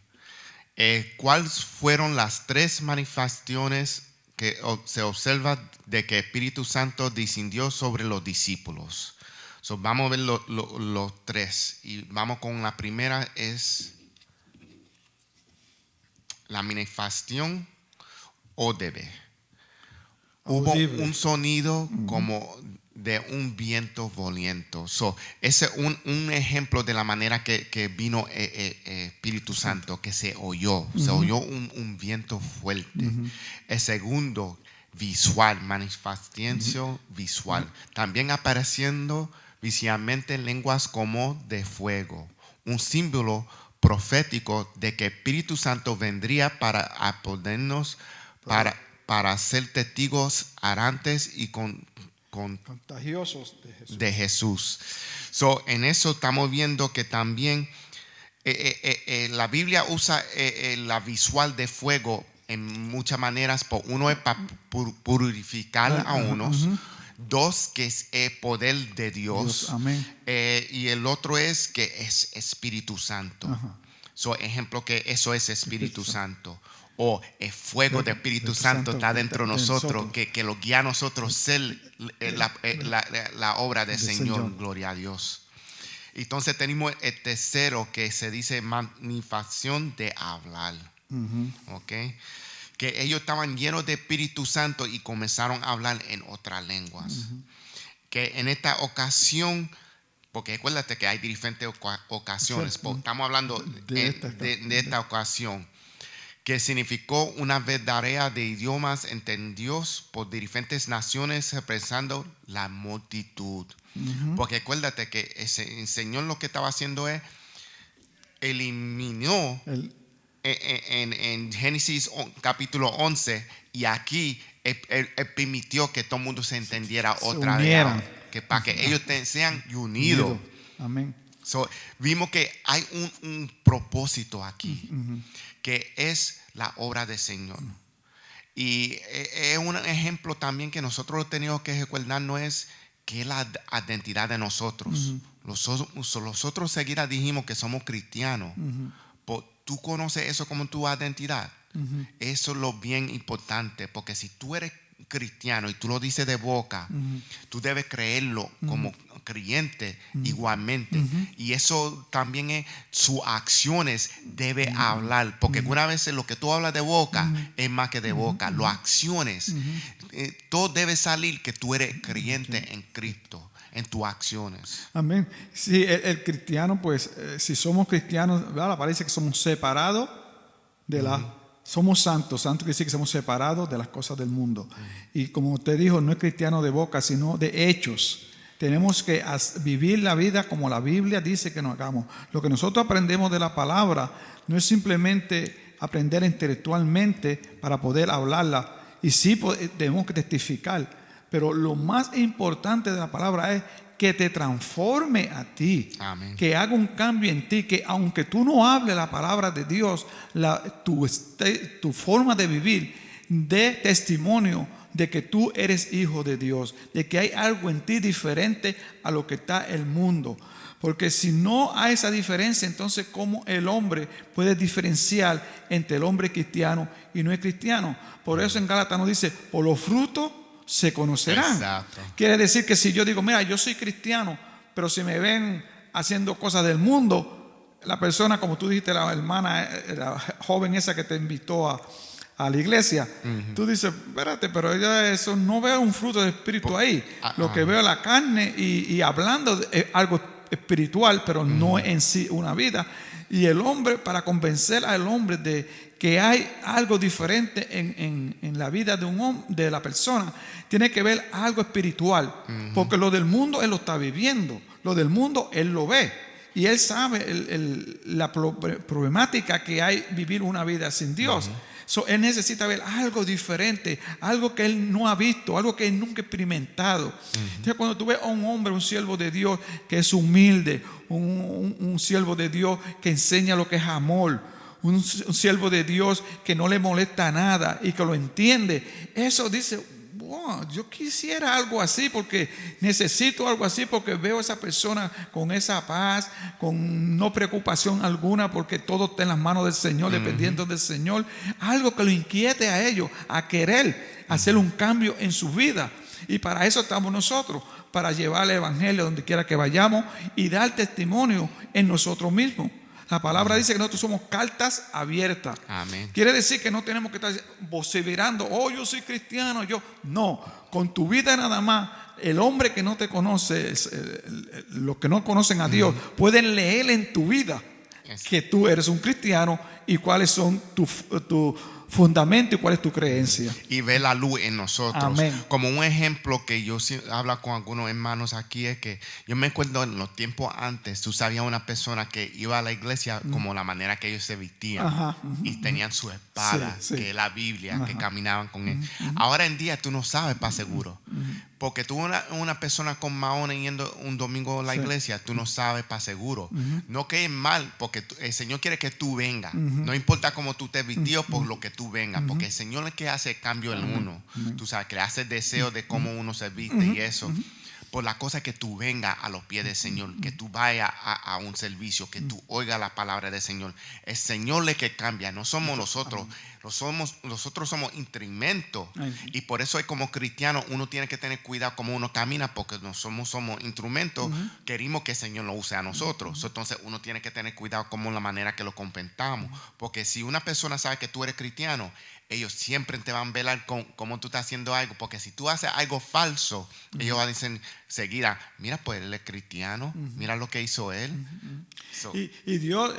¿Cuáles fueron las 3 manifestaciones que se observa de que el Espíritu Santo descendió sobre los discípulos? So, vamos a ver los 3. Y vamos con la primera, es la manifestación o debe. hubo audible. un sonido como de un viento violento. Ese es un ejemplo de la manera que vino Espíritu Santo, que se oyó. Se oyó un viento fuerte. El segundo, visual, manifestación visual. También apareciendo visualmente lenguas como de fuego. Un símbolo profético de que Espíritu Santo vendría para apoderarnos, para ser testigos arantes y contagiosos de Jesús. de Jesús. En eso estamos viendo que también la Biblia usa la visual de fuego en muchas maneras. Uno es para purificar a unos. Dos, que es el poder de Dios. Amén. Y el otro es que es Espíritu Santo. Ejemplo que eso es Espíritu Santo. O el fuego del Espíritu Santo está dentro de nosotros, que lo guía a nosotros ser la obra del Señor. Gloria a Dios. Entonces tenemos el tercero, que se dice manifestación de hablar. ¿Okay? Que ellos estaban llenos de Espíritu Santo y comenzaron a hablar en otras lenguas. Que en esta ocasión, porque acuérdate que hay diferentes ocasiones, estamos hablando de esta ocasión, que significó una verdadera de idiomas entendidos por diferentes naciones representando la multitud. Porque acuérdate que el Señor lo que estaba haciendo es eliminó en Génesis capítulo 11, y aquí él permitió que todo el mundo se entendiera otra vez, que para que ellos sean unidos. Amén. Vimos que hay un propósito aquí, que es la obra del Señor. Y es un ejemplo también que nosotros tenemos que recordarnos, es que es la identidad de nosotros. Nosotros seguida dijimos que somos cristianos. ¿Tú conoces eso como tu identidad? Eso es lo bien importante, porque si tú eres cristiano y tú lo dices de boca, tú debes creerlo como creyente igualmente. Y eso también es, sus acciones debe hablar, porque algunas veces lo que tú hablas de boca es más que de boca. Las acciones, todo debe salir que tú eres creyente en Cristo, en tus acciones. Amén. Sí, el cristiano, pues, si somos cristianos, ¿verdad? Parece que somos separados de somos santos. Santos quiere decir que somos separados de las cosas del mundo. Y como usted dijo, no es cristiano de boca, sino de hechos. Tenemos que vivir la vida como la Biblia dice que nos hagamos. Lo que nosotros aprendemos de la palabra no es simplemente aprender intelectualmente para poder hablarla. Y sí tenemos que testificar. Pero lo más importante de la palabra es que te transforme a ti. Amén. Que haga un cambio en ti, que aunque tú no hables la palabra de Dios, tu forma de vivir dé testimonio de que tú eres hijo de Dios, de que hay algo en ti diferente a lo que está el mundo. Porque si no hay esa diferencia, entonces ¿cómo el hombre puede diferenciar entre el hombre cristiano y no es cristiano? Por eso en Gálatas nos dice, por los frutos se conocerán. Exacto. Quiere decir que si yo digo, mira, yo soy cristiano, pero si me ven haciendo cosas del mundo, la persona, como tú dijiste, la hermana, la joven esa que te invitó a la iglesia, tú dices, espérate, pero ella eso no veo un fruto de espíritu ahí. Lo que veo es la carne y hablando de algo espiritual, pero no en sí una vida. Y el hombre, para convencer al hombre de que hay algo diferente en la vida de la persona, tiene que ver algo espiritual. Porque lo del mundo él lo está viviendo, lo del mundo él lo ve. Y él sabe la problemática que hay vivir una vida sin Dios. Él necesita ver algo diferente, algo que él no ha visto, algo que él nunca ha experimentado. Entonces, cuando tú ves a un hombre, un siervo de Dios que es humilde, un siervo de Dios que enseña lo que es amor, un siervo de Dios que no le molesta nada y que lo entiende, eso dice, wow, yo quisiera algo así, porque necesito algo así, porque veo a esa persona con esa paz, con no preocupación alguna, porque todo está en las manos del Señor, dependiendo del Señor. Algo que lo inquiete a ellos, a querer hacer un cambio en su vida. Y para eso estamos nosotros, para llevar el evangelio donde quiera que vayamos y dar testimonio en nosotros mismos. La palabra dice que nosotros somos cartas abiertas. Amén. Quiere decir que no tenemos que estar vociferando, oh, yo soy cristiano, yo. No, con tu vida nada más, el hombre que no te conoce, los que no conocen a Dios, pueden leer en tu vida que tú eres un cristiano y cuáles son tu fundamento y cuál es tu creencia. Y ve la luz en nosotros. Amén. Como un ejemplo que yo hablo con algunos hermanos aquí es que yo me acuerdo en los tiempos antes, tú sabías una persona que iba a la iglesia como la manera que ellos se vestían. Ajá. Y tenían su espada, Sí, sí. que es la Biblia, Ajá. que caminaban con él. Ahora en día tú no sabes para seguro. Porque tú una persona con maones yendo un domingo a la iglesia, tú no sabes para seguro. No que es mal, porque el Señor quiere que tú vengas. No importa cómo tú te vestido, por lo que tú vengas. Porque el Señor es que hace cambio en uno. Tú sabes, que le hace deseo de cómo uno se viste y eso. Por la cosa que tú vengas a los pies del Señor, que tú vayas a un servicio, que tú oigas la palabra del Señor. El Señor es que cambia, no somos nosotros. Nosotros somos instrumentos. Y por eso es como cristiano uno tiene que tener cuidado como uno camina, porque no somos instrumentos. Queremos que el Señor lo use a nosotros. Entonces uno tiene que tener cuidado como la manera que lo compensamos. Porque si una persona sabe que tú eres cristiano, ellos siempre te van a velar con cómo tú estás haciendo algo. Porque si tú haces algo falso, ellos van a decir seguida, mira, pues él es cristiano, mira lo que hizo él. Y Dios,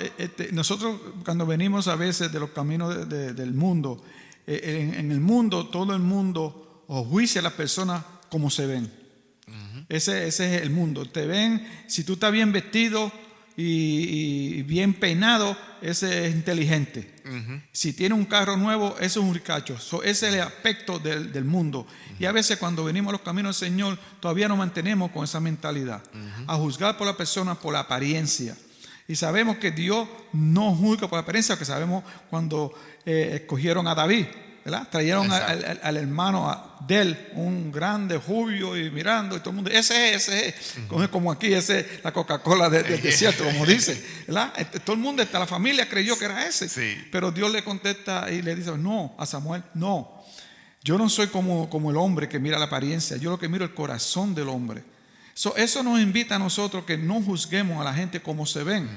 nosotros cuando venimos a veces de los caminos del mundo, en el mundo, todo el mundo juicia a las personas como se ven. Ese es el mundo. Te ven, si tú estás bien vestido y bien peinado, ese es inteligente. Si tiene un carro nuevo, ese es un ricacho. Ese es el aspecto del mundo. Y a veces cuando venimos a los caminos del Señor, todavía nos mantenemos con esa mentalidad. A juzgar por la persona por la apariencia. Y sabemos que Dios no juzga por la apariencia, que sabemos cuando escogieron a David, ¿verdad? Trajeron al hermano de él, un grande jubio y mirando, y todo el mundo, ese es. Como aquí, ese es la Coca-Cola del desierto, como dice, ¿verdad? Todo el mundo, hasta la familia creyó que era ese. Sí. Pero Dios le contesta y le dice, no, a Samuel, no. Yo no soy como el hombre que mira la apariencia, yo lo que miro es el corazón del hombre. Eso nos invita a nosotros que no juzguemos a la gente como se ven.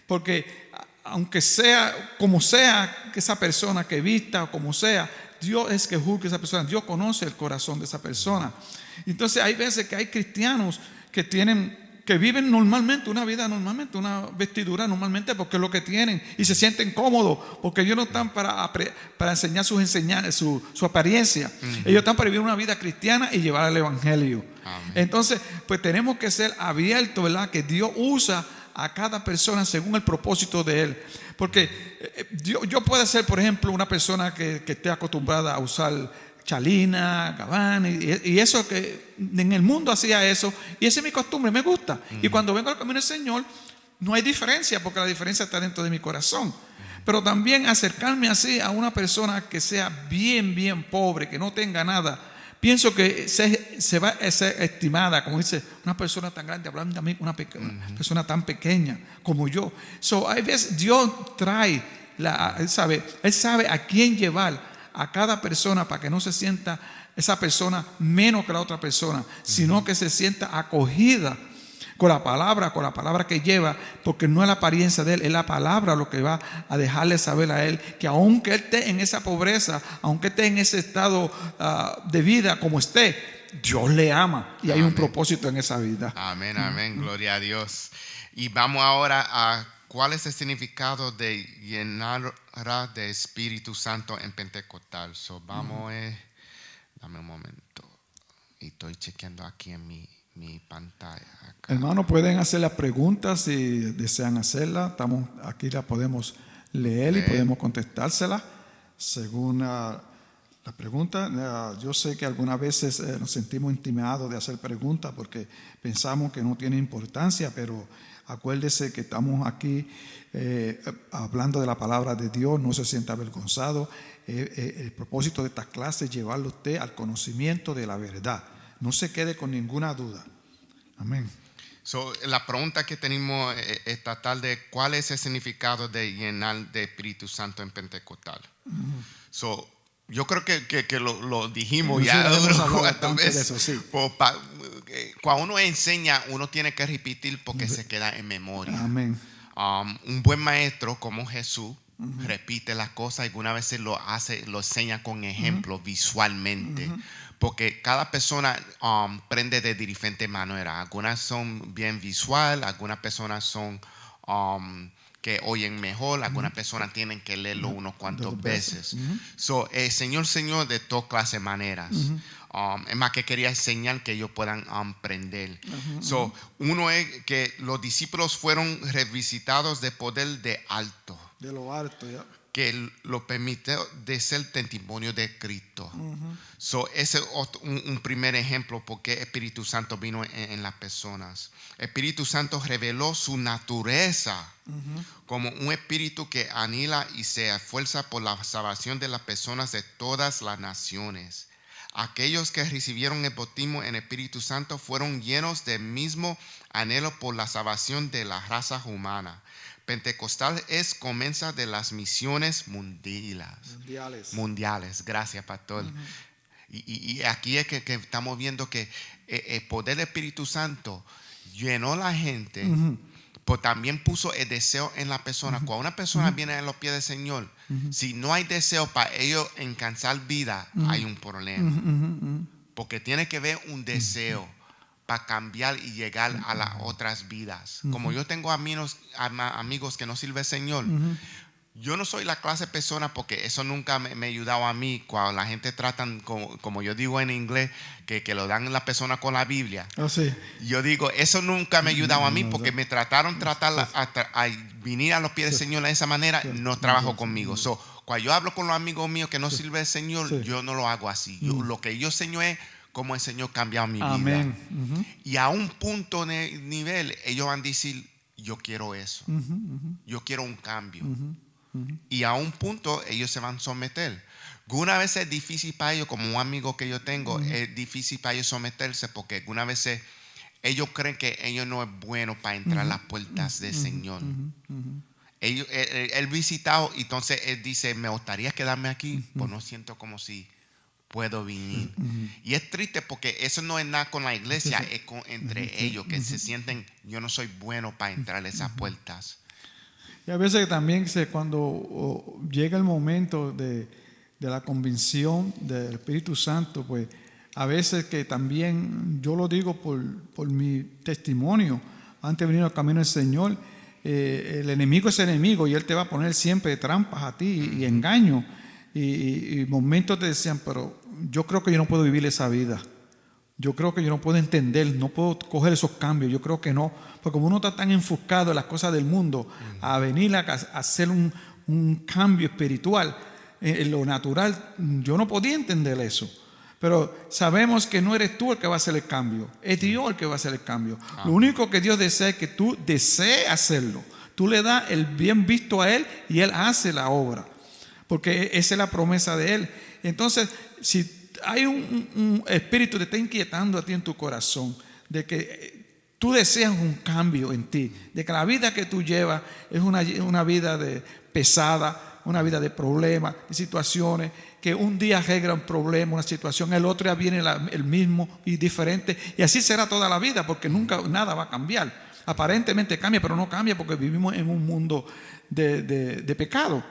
Porque aunque sea como sea que esa persona que vista o como sea, Dios es que juzga a esa persona. Dios conoce el corazón de esa persona. Entonces hay veces que hay cristianos que viven normalmente, una vida normalmente, una vestidura normalmente, porque es lo que tienen y se sienten cómodos, porque ellos no están para enseñar su apariencia. Ellos están para vivir una vida cristiana y llevar el evangelio. Amén. Entonces, pues tenemos que ser abiertos, ¿verdad? Que Dios usa a cada persona según el propósito de Él. Porque yo puedo ser, por ejemplo, una persona que esté acostumbrada a usar chalina, gabán y eso, que en el mundo hacía eso, y esa es mi costumbre, me gusta. Y cuando vengo al camino del Señor, no hay diferencia, porque la diferencia está dentro de mi corazón. Pero también acercarme así a una persona que sea bien pobre, que no tenga nada, pienso que se va a ser estimada, como dice, una persona tan grande, hablando de mí, una persona tan pequeña como yo. Hay veces Dios trae, Él sabe a quién llevar a cada persona para que no se sienta esa persona menos que la otra persona, sino que se sienta acogida con la palabra que lleva, porque no es la apariencia de él, es la palabra lo que va a dejarle saber a él que aunque él esté en esa pobreza, aunque esté en ese estado de vida como esté, Dios le ama y hay un propósito en esa vida. Amén, gloria a Dios. Y vamos ahora a cuál es el significado de llenar de Espíritu Santo en Pentecostal. Dame un momento. Y estoy chequeando aquí en mi pantalla. Acá. Hermanos, pueden hacer las preguntas si desean hacerlas. Estamos aquí, las podemos leer y podemos contestárselas según la pregunta. Yo sé que algunas veces nos sentimos intimidados de hacer preguntas porque pensamos que no tiene importancia, pero acuérdese que estamos aquí hablando de la palabra de Dios. No se sienta avergonzado. El propósito de estas clases es llevarlo usted al conocimiento de la verdad. No se quede con ninguna duda. Amén. La pregunta que tenemos esta tarde, ¿cuál es el significado de llenar de Espíritu Santo en Pentecostal? Yo creo que lo dijimos sí, ya cuántas veces. Eso, sí. Cuando uno enseña, uno tiene que repetir porque se queda en memoria. Amén. Un buen maestro como Jesús repite las cosas y algunas veces lo enseña con ejemplos visualmente. Porque cada persona aprende de diferente manera. Algunas son bien visual, algunas personas son que oyen mejor, algunas personas tienen que leerlo unos cuantos veces. So, Señor de toda clase de maneras. Es más que quería enseñar que ellos puedan aprender. So, uno es que los discípulos fueron revisitados de poder de alto. De lo alto, ya. Que lo permite de ser testimonio de Cristo. So, ese es un primer ejemplo porque Espíritu Santo vino en las personas. Espíritu Santo reveló su naturaleza como un espíritu que anhela y se esfuerza por la salvación de las personas de todas las naciones. Aquellos que recibieron el bautismo en Espíritu Santo fueron llenos del mismo anhelo por la salvación de la raza humana. Pentecostal comienza de las misiones mundiales. Gracias, pastor. Y aquí es que estamos viendo que el poder del Espíritu Santo llenó la gente, pero también puso el deseo en la persona. Cuando una persona viene a los pies del Señor, si no hay deseo para ellos alcanzar vida, hay un problema. Porque tiene que haber un deseo para cambiar y llegar a las otras vidas. Como yo tengo amigos que no sirven al Señor, yo no soy la clase de persona, porque eso nunca me ha ayudado a mí. Cuando la gente tratan, como yo digo en inglés, que lo dan la persona con la Biblia. Sí. Yo digo, eso nunca me ha ayudado a mí, porque me trataron a venir a los pies del Señor de esa manera, no trabajo conmigo. So, cuando yo hablo con los amigos míos que no sirven al Señor, yo no lo hago así. Lo que yo enseño es cómo el Señor ha cambiado mi vida. Y a un punto de nivel, ellos van a decir, yo quiero eso. Yo quiero un cambio. Y a un punto, ellos se van a someter. Algunas veces es difícil para ellos, como un amigo que yo tengo, es difícil para ellos someterse, porque algunas veces ellos creen que ellos no es bueno para entrar a las puertas del Señor. Él visitado, entonces él dice, me gustaría quedarme aquí, pero no siento como si puedo venir. Y es triste, porque eso no es nada con la iglesia, es entre ellos, que se sienten, yo no soy bueno para entrar a esas puertas. Y a veces también cuando llega el momento de la convicción del Espíritu Santo, pues a veces que también, yo lo digo por mi testimonio, antes de venir al camino del Señor, el enemigo es enemigo y él te va a poner siempre trampas a ti y engaños. Y momentos te decían, pero yo creo que yo no puedo vivir esa vida. Yo creo que yo no puedo entender, no puedo coger esos cambios. Yo creo que no, porque como uno está tan enfocado en las cosas del mundo, a venir a hacer un cambio espiritual en lo natural, yo no podía entender eso. Pero sabemos que no eres tú el que va a hacer el cambio, es Dios el que va a hacer el cambio. Lo único que Dios desea es que tú desees hacerlo. Tú le das el bien visto a Él y Él hace la obra, porque esa es la promesa de Él. Entonces, si hay un espíritu que te está inquietando a ti en tu corazón, de que tú deseas un cambio en ti, de que la vida que tú llevas es una vida pesada, una vida de problemas, de situaciones, que un día arregla un problema, una situación, el otro día viene el mismo y diferente, y así será toda la vida, porque nunca nada va a cambiar. Aparentemente cambia, pero no cambia, porque vivimos en un mundo de pecado.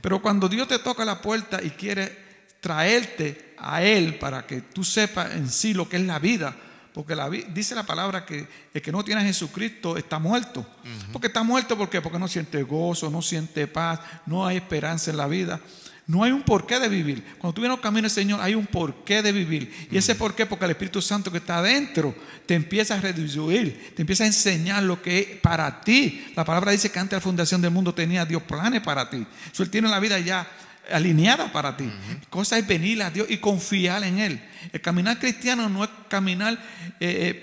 Pero cuando Dios te toca la puerta y quiere traerte a Él para que tú sepas en sí lo que es la vida, porque dice la palabra que el que no tiene a Jesucristo está muerto. Porque está muerto, ¿por qué? Porque no siente gozo, no siente paz, no hay esperanza en la vida. No hay un porqué de vivir. Cuando tú vienes al camino del Señor, hay un porqué de vivir. Y ese porqué, porque el Espíritu Santo que está adentro te empieza a reducir, te empieza a enseñar lo que es para ti. La palabra dice que antes de la fundación del mundo tenía Dios planes para ti. Él tiene la vida ya alineada para ti. Cosa es venir a Dios y confiar en Él. El caminar cristiano no es caminar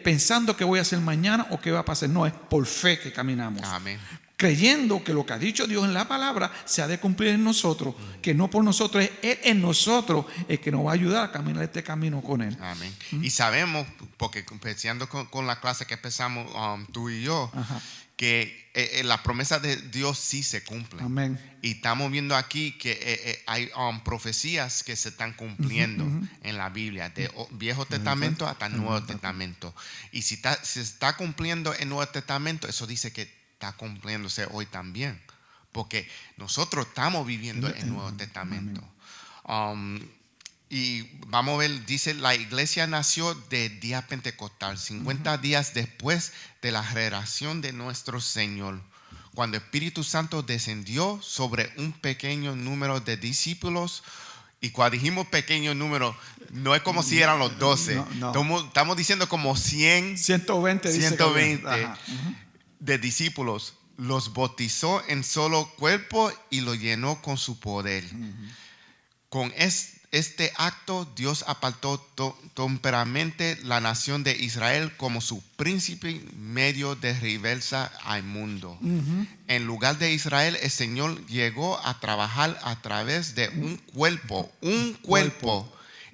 pensando que voy a hacer mañana o qué va a pasar. No, es por fe que caminamos. Amén. Creyendo que lo que ha dicho Dios en la palabra se ha de cumplir en nosotros, que no por nosotros, es Él en nosotros el que nos va a ayudar a caminar este camino con Él. Amén. Y sabemos, porque empezando con la clase que empezamos tú y yo, que las promesas de Dios sí se cumplen. Amén. Y estamos viendo aquí que hay profecías que se están cumpliendo en la Biblia, de Viejo Testamento hasta Nuevo Testamento. Y si se está cumpliendo en Nuevo Testamento, eso dice que está cumpliéndose hoy también. Porque nosotros estamos viviendo el Nuevo Testamento. Y vamos a ver, dice, la iglesia nació del día pentecostal, 50 días después de la generación de nuestro Señor, cuando el Espíritu Santo descendió sobre un pequeño número de discípulos. Y cuando dijimos pequeño número, no es como si eran los 12. No. Estamos diciendo como 120 dice 120 Ajá. de discípulos. Los bautizó en solo cuerpo y lo llenó con su poder. Con este acto, Dios apartó temporalmente la nación de Israel como su príncipe medio de reversa al mundo. En lugar de Israel, el Señor llegó a trabajar a través de un cuerpo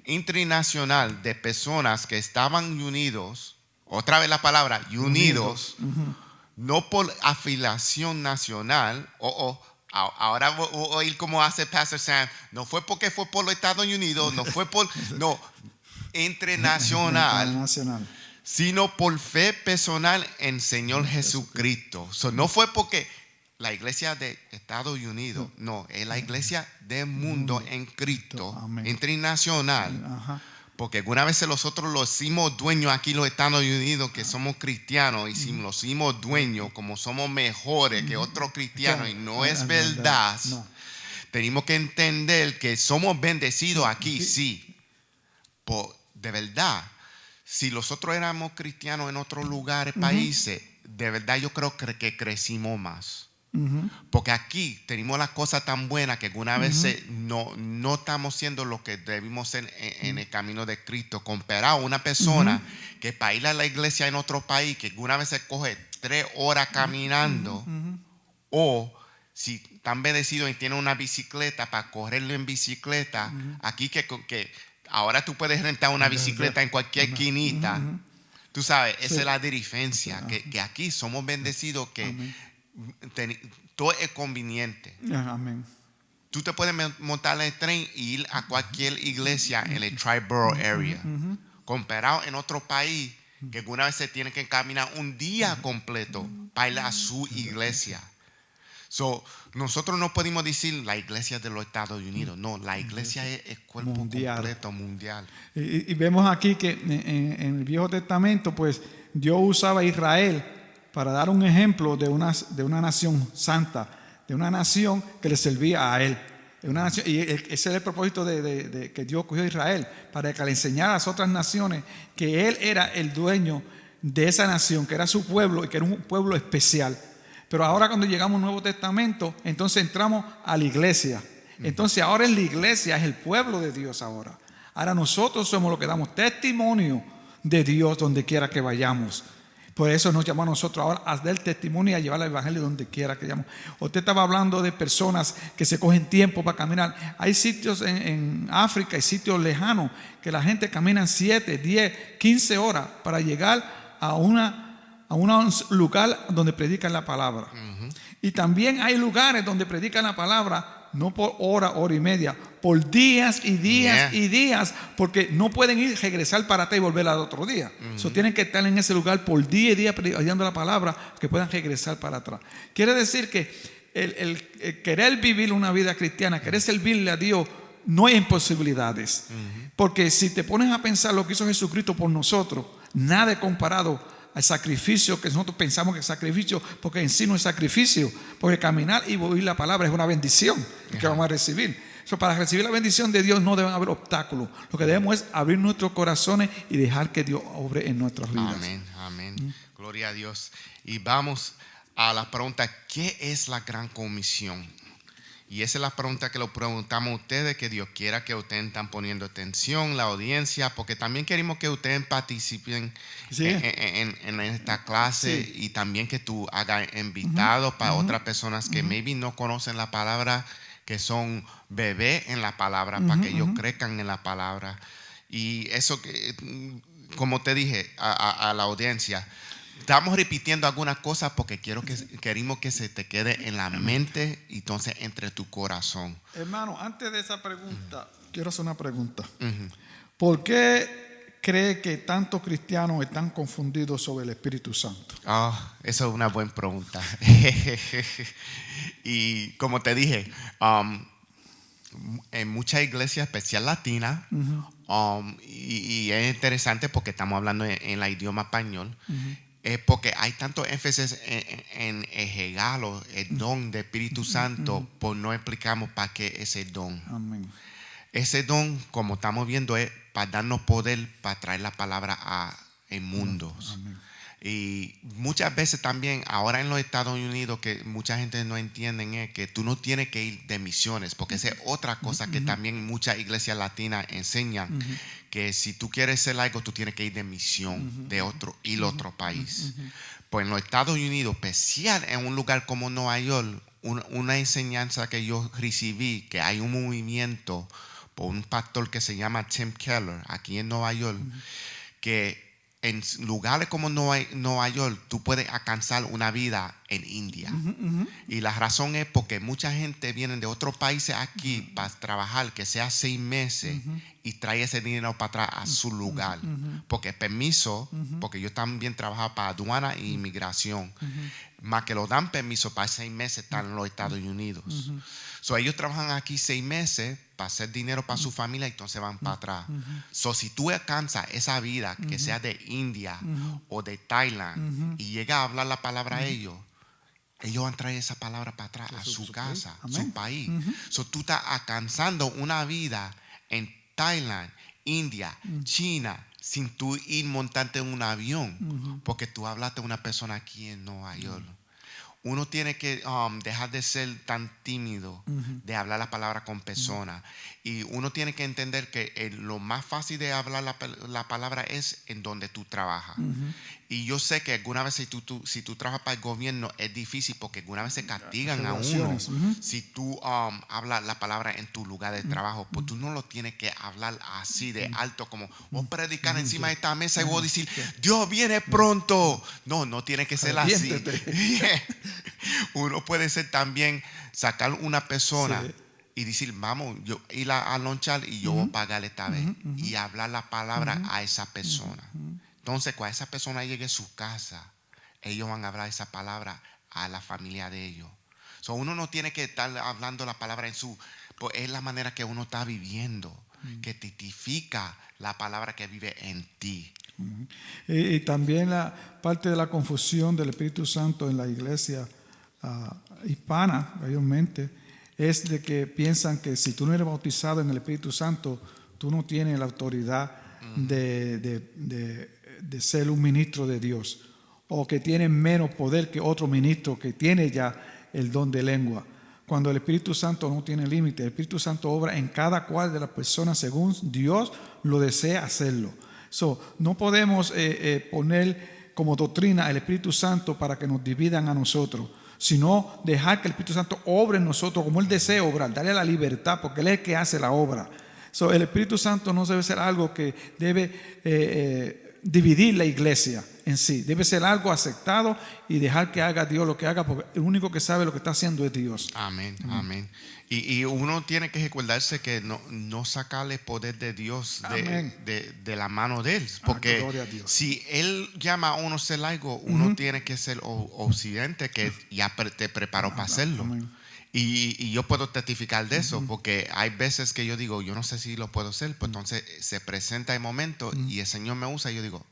internacional de personas que estaban unidos. Otra vez la palabra, unidos. No por afiliación nacional. Ahora voy a oír como hace Pastor Sam. No fue porque fue por los Estados Unidos, internacional, sino por fe personal en Señor Jesucristo. No fue porque la iglesia de Estados Unidos, no, es la iglesia del mundo en Cristo, internacional. Ajá. Porque alguna vez nosotros lo hicimos dueños aquí en los Estados Unidos, que somos cristianos, y lo hicimos dueños como somos mejores que otros cristianos, y no es verdad. No. Tenemos que entender que somos bendecidos aquí, sí. De verdad, si nosotros éramos cristianos en otros lugares, países, de verdad yo creo que crecimos más. Porque aquí tenemos las cosas tan buenas que algunas veces no estamos siendo lo que debimos ser en el camino de Cristo. Comparado a una persona que para ir a la iglesia en otro país, que algunas veces coge 3 horas caminando, o si están bendecidos y tienen una bicicleta para correrlo en bicicleta, aquí que ahora tú puedes rentar una bicicleta en cualquier esquinita. Tú sabes, esa es la diferencia, que aquí somos bendecidos que todo es conveniente. Amén. Tú te puedes montar en el tren y ir a cualquier iglesia en el Triborough area. Comparado en otro país, que alguna vez se tiene que caminar un día completo para ir a su iglesia. Nosotros no podemos decir la iglesia de los Estados Unidos. No, la iglesia es el cuerpo completo mundial. Y vemos aquí que en el Viejo Testamento, pues Dios usaba a Israel para dar un ejemplo de una nación santa, de una nación que le servía a Él. Y ese es el propósito de que Dios cogió a Israel, para que le enseñara a las otras naciones que Él era el dueño de esa nación, que era su pueblo y que era un pueblo especial. Pero ahora cuando llegamos al Nuevo Testamento, entonces entramos a la iglesia. Entonces ahora en la iglesia es el pueblo de Dios ahora. Ahora nosotros somos los que damos testimonio de Dios donde quiera que vayamos. Por eso nos llama a nosotros ahora a dar testimonio y a llevar el evangelio donde quiera que vayamos. Usted estaba hablando de personas que se cogen tiempo para caminar. Hay sitios en África, hay sitios lejanos que la gente camina 7, 10, 15 horas para llegar a un lugar donde predican la palabra. Y también hay lugares donde predican la palabra no por hora y media, por días y días y días, porque no pueden regresar para atrás y volver al otro día. Tienen que estar en ese lugar por día y día predicando la palabra, que puedan regresar para atrás. Quiere decir que el querer vivir una vida cristiana, querer servirle a Dios, no hay imposibilidades. Porque si te pones a pensar lo que hizo Jesucristo por nosotros, nada es comparado al sacrificio que nosotros pensamos que es sacrificio, porque en sí no es sacrificio, porque caminar y oír la palabra es una bendición que vamos a recibir. Para recibir la bendición de Dios no deben haber obstáculos. Lo que debemos es abrir nuestros corazones y dejar que Dios obre en nuestras vidas. Amén. Gloria a Dios. Y vamos a la pregunta: ¿qué es la gran comisión? Y esa es la pregunta que lo preguntamos a ustedes, que Dios quiera que ustedes están poniendo atención, la audiencia, porque también queremos que ustedes participen en esta clase, y también que tú hagas invitados para otras personas que maybe no conocen la palabra, que son bebés en la palabra, para que ellos crezcan en la palabra. Y eso, como te dije a la audiencia, estamos repitiendo algunas cosas porque queremos que se te quede en la mente y entonces entre tu corazón. Hermano, antes de esa pregunta, quiero hacer una pregunta. ¿Por qué cree que tantos cristianos están confundidos sobre el Espíritu Santo? Esa es una buena pregunta. Y como te dije, en muchas iglesias, especial latina, y es interesante porque estamos hablando en el idioma español, porque hay tanto énfasis en el regalo, el don del Espíritu Santo, pues no explicamos para qué ese don. Amén. Ese don, como estamos viendo, es para darnos poder para traer la palabra al mundo. Amén. Y muchas veces también, ahora en los Estados Unidos, que mucha gente no entiende, es que tú no tienes que ir de misiones, porque esa es otra cosa que también muchas iglesias latinas enseñan, que si tú quieres ser algo, tú tienes que ir de misión de otro país. Pues en los Estados Unidos, especial en un lugar como Nueva York, una enseñanza que yo recibí, que hay un movimiento por un pastor que se llama Tim Keller, aquí en Nueva York, que en lugares como Nueva York tú puedes alcanzar una vida en India. Y la razón es porque mucha gente viene de otros países aquí para trabajar, que sea 6 meses, y trae ese dinero para atrás a su lugar. Porque permiso, porque yo también trabajo para aduana e inmigración, más que lo dan permiso para 6 meses estar en los Estados Unidos. So, ellos trabajan aquí 6 meses para hacer dinero para su familia y entonces van para atrás. So, si tú alcanzas esa vida, que sea de India o de Thailand, y llega a hablar la palabra a ellos van a traer esa palabra para atrás a su casa, a su país. So, tú estás alcanzando una vida en Thailand, India, China, sin tú ir montarte en un avión, porque tú hablaste a una persona aquí en Nueva York. Uno tiene que dejar de ser tan tímido de hablar la palabra con personas. Y uno tiene que entender que lo más fácil de hablar la palabra es en donde tú trabajas. Y yo sé que algunas veces si tú trabajas para el gobierno es difícil porque algunas veces castigan a uno. Si tú hablas la palabra en tu lugar de trabajo, pues tú no lo tienes que hablar así de alto como voy a predicar encima de esta mesa y voy a decir Dios viene pronto. No tiene que ser así. Uno puede ser también sacar una persona y decir vamos, yo ir a lonchar y yo voy a pagar esta vez y hablar la palabra a esa persona. Entonces cuando esa persona llegue a su casa, ellos van a hablar esa palabra a la familia de ellos. So, uno no tiene que estar hablando la palabra pues es la manera que uno está viviendo, que tipifica la palabra que vive en ti. Y también la parte de la confusión del Espíritu Santo en la iglesia hispana, mayormente, es de que piensan que si tú no eres bautizado en el Espíritu Santo, tú no tienes la autoridad de ser un ministro de Dios, o que tienes menos poder que otro ministro que tiene ya el don de lengua. Cuando el Espíritu Santo no tiene límite, el Espíritu Santo obra en cada cual de las personas según Dios lo desea hacerlo. No podemos poner como doctrina el Espíritu Santo para que nos dividan a nosotros, sino dejar que el Espíritu Santo obre en nosotros como Él desea obrar, darle la libertad, porque Él es el que hace la obra. El Espíritu Santo no debe ser algo que debe dividir la iglesia en sí. Debe ser algo aceptado y dejar que haga Dios lo que haga, porque el único que sabe lo que está haciendo es Dios. Amén. Y uno tiene que recordarse que no sacarle poder de Dios de la mano de Él. Porque si Él llama a uno a hacer algo, uno tiene que ser obediente, que ya te preparó para hacerlo. Y yo puedo testificar de eso, porque hay veces que yo digo, yo no sé si lo puedo hacer, pues entonces se presenta el momento y el Señor me usa y yo digo,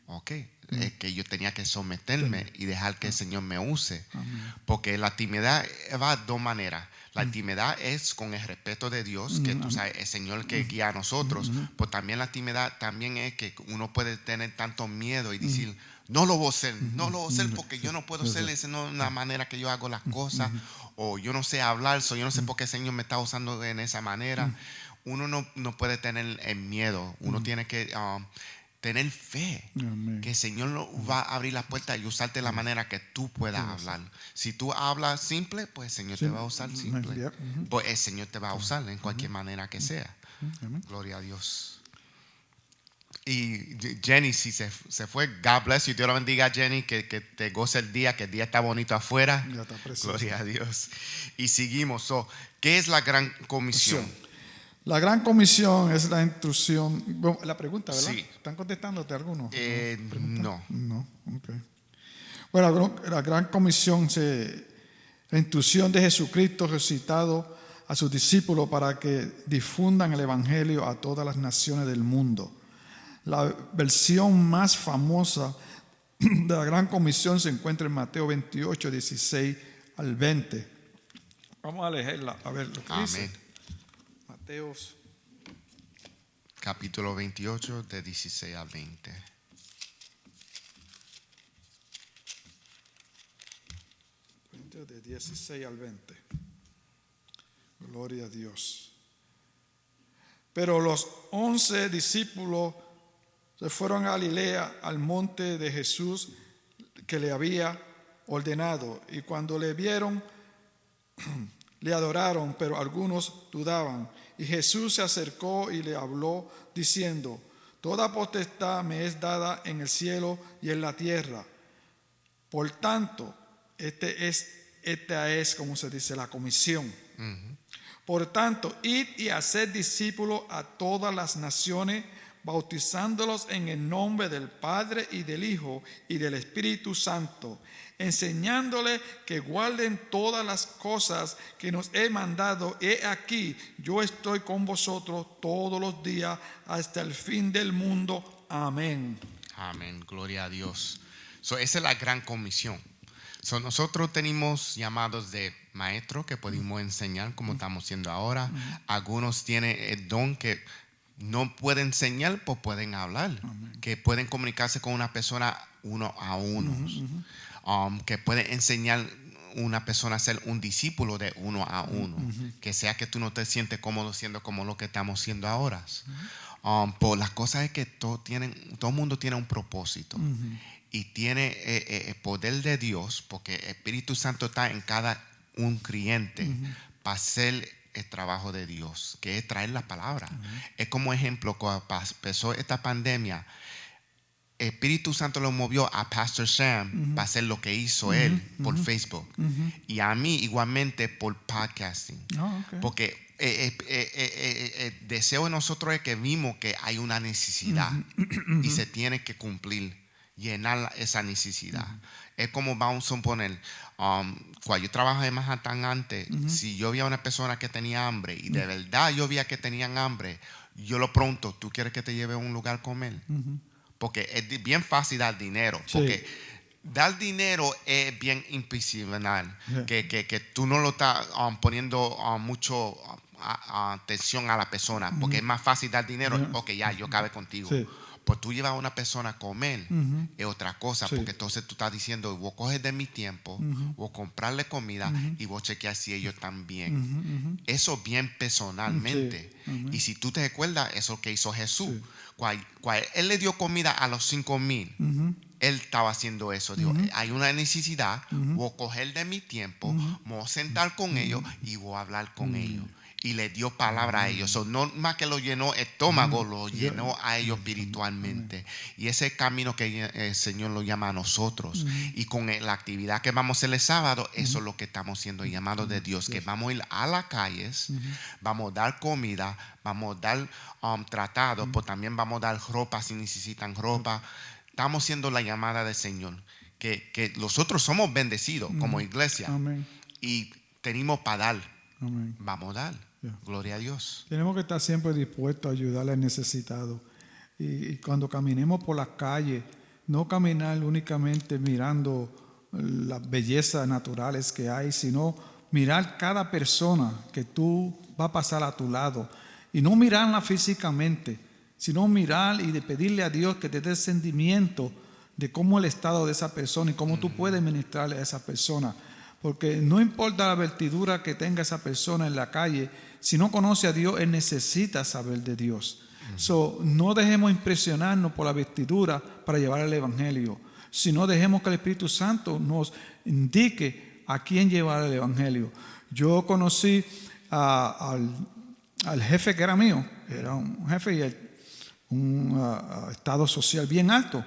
ok, es que yo tenía que someterme y dejar que el Señor me use. Porque la timidez va de dos maneras. La timidez es con el respeto de Dios, que tú sabes, el Señor que guía a nosotros. Pues también la timidez también es que uno puede tener tanto miedo y decir, no lo voy a hacer, porque yo no puedo hacer, esa no es la manera que yo hago las cosas, o yo no sé hablar, yo no sé por qué el Señor me está usando en esa manera. Uno no puede tener el miedo, uno tiene que tener fe. Amén. Que el Señor va a abrir la puerta y usarte de la manera que tú puedas hablar. Si tú hablas simple, pues el Señor te va a usar simple. Pues el Señor te va a usar en cualquier manera que sea. Gloria a Dios. Y Jenny, si se fue, God bless you. Dios la bendiga, Jenny, que te goce el día, que el día está bonito afuera. Está Gloria a Dios. Y seguimos. ¿Qué es la gran comisión? La gran comisión es la instrucción. Bueno, la pregunta, ¿verdad? Sí. ¿Están contestándote algunos? No. No, ok. Bueno, la gran comisión la instrucción de Jesucristo resucitado a sus discípulos para que difundan el evangelio a todas las naciones del mundo. La versión más famosa de la gran comisión se encuentra en Mateo 28, 16 al 20. Vamos a leerla, a ver lo que dice. Mateo Capítulo 28, de 16 al 20. De 16 al 20. Gloria a Dios. Pero los 11 discípulos se fueron a Galilea, al monte de Jesús que le había ordenado. Y cuando le vieron, le adoraron, pero algunos dudaban. Y Jesús se acercó y le habló, diciendo: toda potestad me es dada en el cielo y en la tierra. Por tanto, esta es, como se dice, la comisión. Por tanto, id y haced discípulos a todas las naciones, bautizándolos en el nombre del Padre y del Hijo y del Espíritu Santo, enseñándoles que guarden todas las cosas que nos he mandado. He aquí, yo estoy con vosotros todos los días hasta el fin del mundo. Amén. Amén, gloria a Dios. Esa es la gran comisión. Nosotros tenemos llamados de maestros que podemos enseñar como estamos haciendo ahora. Algunos tienen el don que no pueden enseñar, pues pueden hablar. Que pueden comunicarse con una persona uno a uno. Que pueden enseñar una persona a ser un discípulo de uno a uno. Que sea que tú no te sientes cómodo siendo como lo que estamos haciendo ahora. Pues las cosas es que todo el mundo tiene un propósito. Y tiene el poder de Dios, porque el Espíritu Santo está en cada un creyente para hacer el trabajo de Dios, que es traer la palabra. Es como ejemplo, cuando empezó esta pandemia, el Espíritu Santo lo movió a Pastor Sam para hacer lo que hizo él por Facebook. Y a mí igualmente por podcasting. Porque el deseo de nosotros es que vimos que hay una necesidad y se tiene que cumplir. Llenar esa necesidad. Es como vamos a poner, cuando yo trabajaba en Manhattan antes, si yo veía una persona que tenía hambre y de verdad yo veía que tenían hambre, yo lo pregunto: ¿tú quieres que te lleve a un lugar a comer? Porque es bien fácil dar dinero. Porque dar dinero es bien impersonal. Que tú no lo estás poniendo mucho atención a la persona. Porque es más fácil dar dinero. Ok, ya, yo cabe contigo. Pues tú llevas a una persona a comer es otra cosa, porque entonces tú estás diciendo: voy a coger de mi tiempo, voy a comprarle comida y voy a chequear si ellos están bien. Eso bien personalmente. Y si tú te recuerdas, eso es lo que hizo Jesús. Cuando él le dio comida a los 5,000, él estaba haciendo eso. Dijo: hay una necesidad, voy a coger de mi tiempo, me voy a sentar con ellos y voy a hablar con ellos. Y le dio palabra a ellos. No más que lo llenó el estómago, lo llenó a ellos espiritualmente. Y ese camino que el Señor lo llama a nosotros. Y con la actividad que vamos a hacer el sábado, eso es lo que estamos siendo llamados de Dios. Que vamos a ir a las calles, vamos a dar comida, vamos a dar tratados, pues también vamos a dar ropa si necesitan ropa. Estamos siendo la llamada del Señor. Que nosotros somos bendecidos como iglesia. Y tenemos para dar. Vamos a dar. Gloria a Dios. Tenemos que estar siempre dispuestos a ayudar al necesitado. Y cuando caminemos por las calles, no caminar únicamente mirando las bellezas naturales que hay, sino mirar cada persona que tú vas a pasar a tu lado. Y no mirarla físicamente, sino mirar y de pedirle a Dios que te dé sentimiento de cómo el estado de esa persona y cómo tú puedes ministrarle a esa persona. Porque no importa la vestidura que tenga esa persona en la calle, si no conoce a Dios, él necesita saber de Dios. No dejemos impresionarnos por la vestidura para llevar el evangelio, sino dejemos que el Espíritu Santo nos indique a quién llevar el evangelio. Yo conocí al jefe que era mío, era un jefe y un estado social bien alto.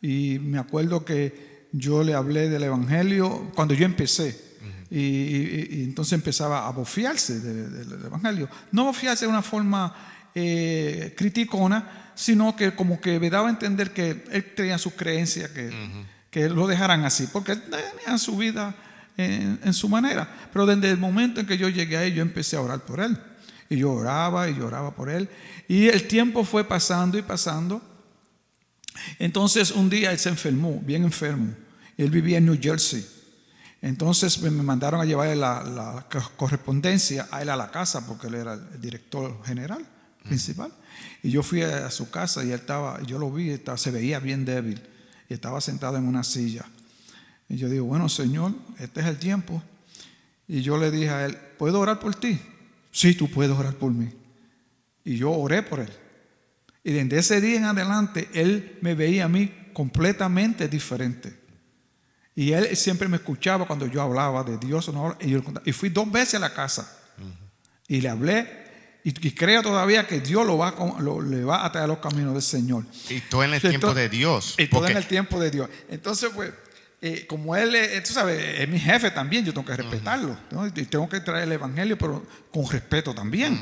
Y me acuerdo que yo le hablé del evangelio cuando yo empecé. y entonces empezaba a bofiarse del evangelio. No bofiarse de una forma criticona, sino que como que me daba a entender que él tenía sus creencias, que lo dejaran así, porque él tenía su vida en su manera. Pero desde el momento en que yo llegué ahí, yo empecé a orar por él. Y yo oraba por él. Y el tiempo fue pasando y pasando. Entonces un día él se enfermó, bien enfermo. Él vivía en New Jersey. Entonces me mandaron a llevarle la correspondencia a él a la casa, porque él era el director general principal. Y yo fui a su casa y él yo lo vi, se veía bien débil. Y estaba sentado en una silla. Y yo digo, bueno, Señor, este es el tiempo. Y yo le dije a él, ¿puedo orar por ti? Sí, tú puedes orar por mí. Y yo oré por él. Y desde ese día en adelante, él me veía a mí completamente diferente. Y él siempre me escuchaba cuando yo hablaba de Dios. Y fui 2 veces a la casa. Y le hablé. Y creo todavía que Dios le va a traer a los caminos del Señor. Y todo en el tiempo de Dios. Y todo en el tiempo de Dios. Entonces, pues, como él, tú sabes, es mi jefe también, yo tengo que respetarlo, ¿no? Y tengo que traer el evangelio, pero con respeto también.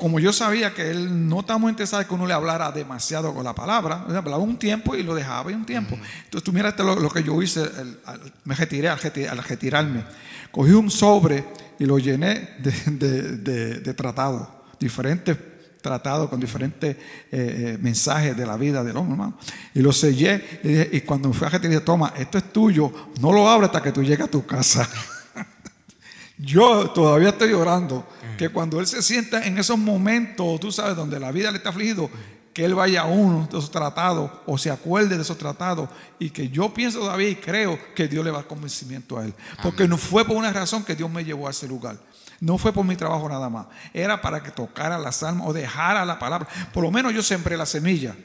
Como yo sabía que él no estaba muy interesado en que uno le hablara demasiado con la palabra, le hablaba un tiempo y lo dejaba y un tiempo. Entonces tú miraste lo que yo hice, me retiré al retirarme. Cogí un sobre y lo llené de tratados, diferentes tratados con diferentes mensajes de la vida del hombre, hermano. Y lo sellé y cuando me fui a retirar, dije, toma, esto es tuyo, no lo abres hasta que tú llegues a tu casa. Yo todavía estoy orando que cuando él se sienta en esos momentos, tú sabes, donde la vida le está afligido, que él vaya a uno de esos tratados o se acuerde de esos tratados, y que yo pienso todavía y creo que Dios le va a dar convencimiento a él. Porque no fue por una razón que Dios me llevó a ese lugar. No fue por mi trabajo nada más. Era para que tocara las almas o dejara la palabra. Por lo menos yo sembré la semilla.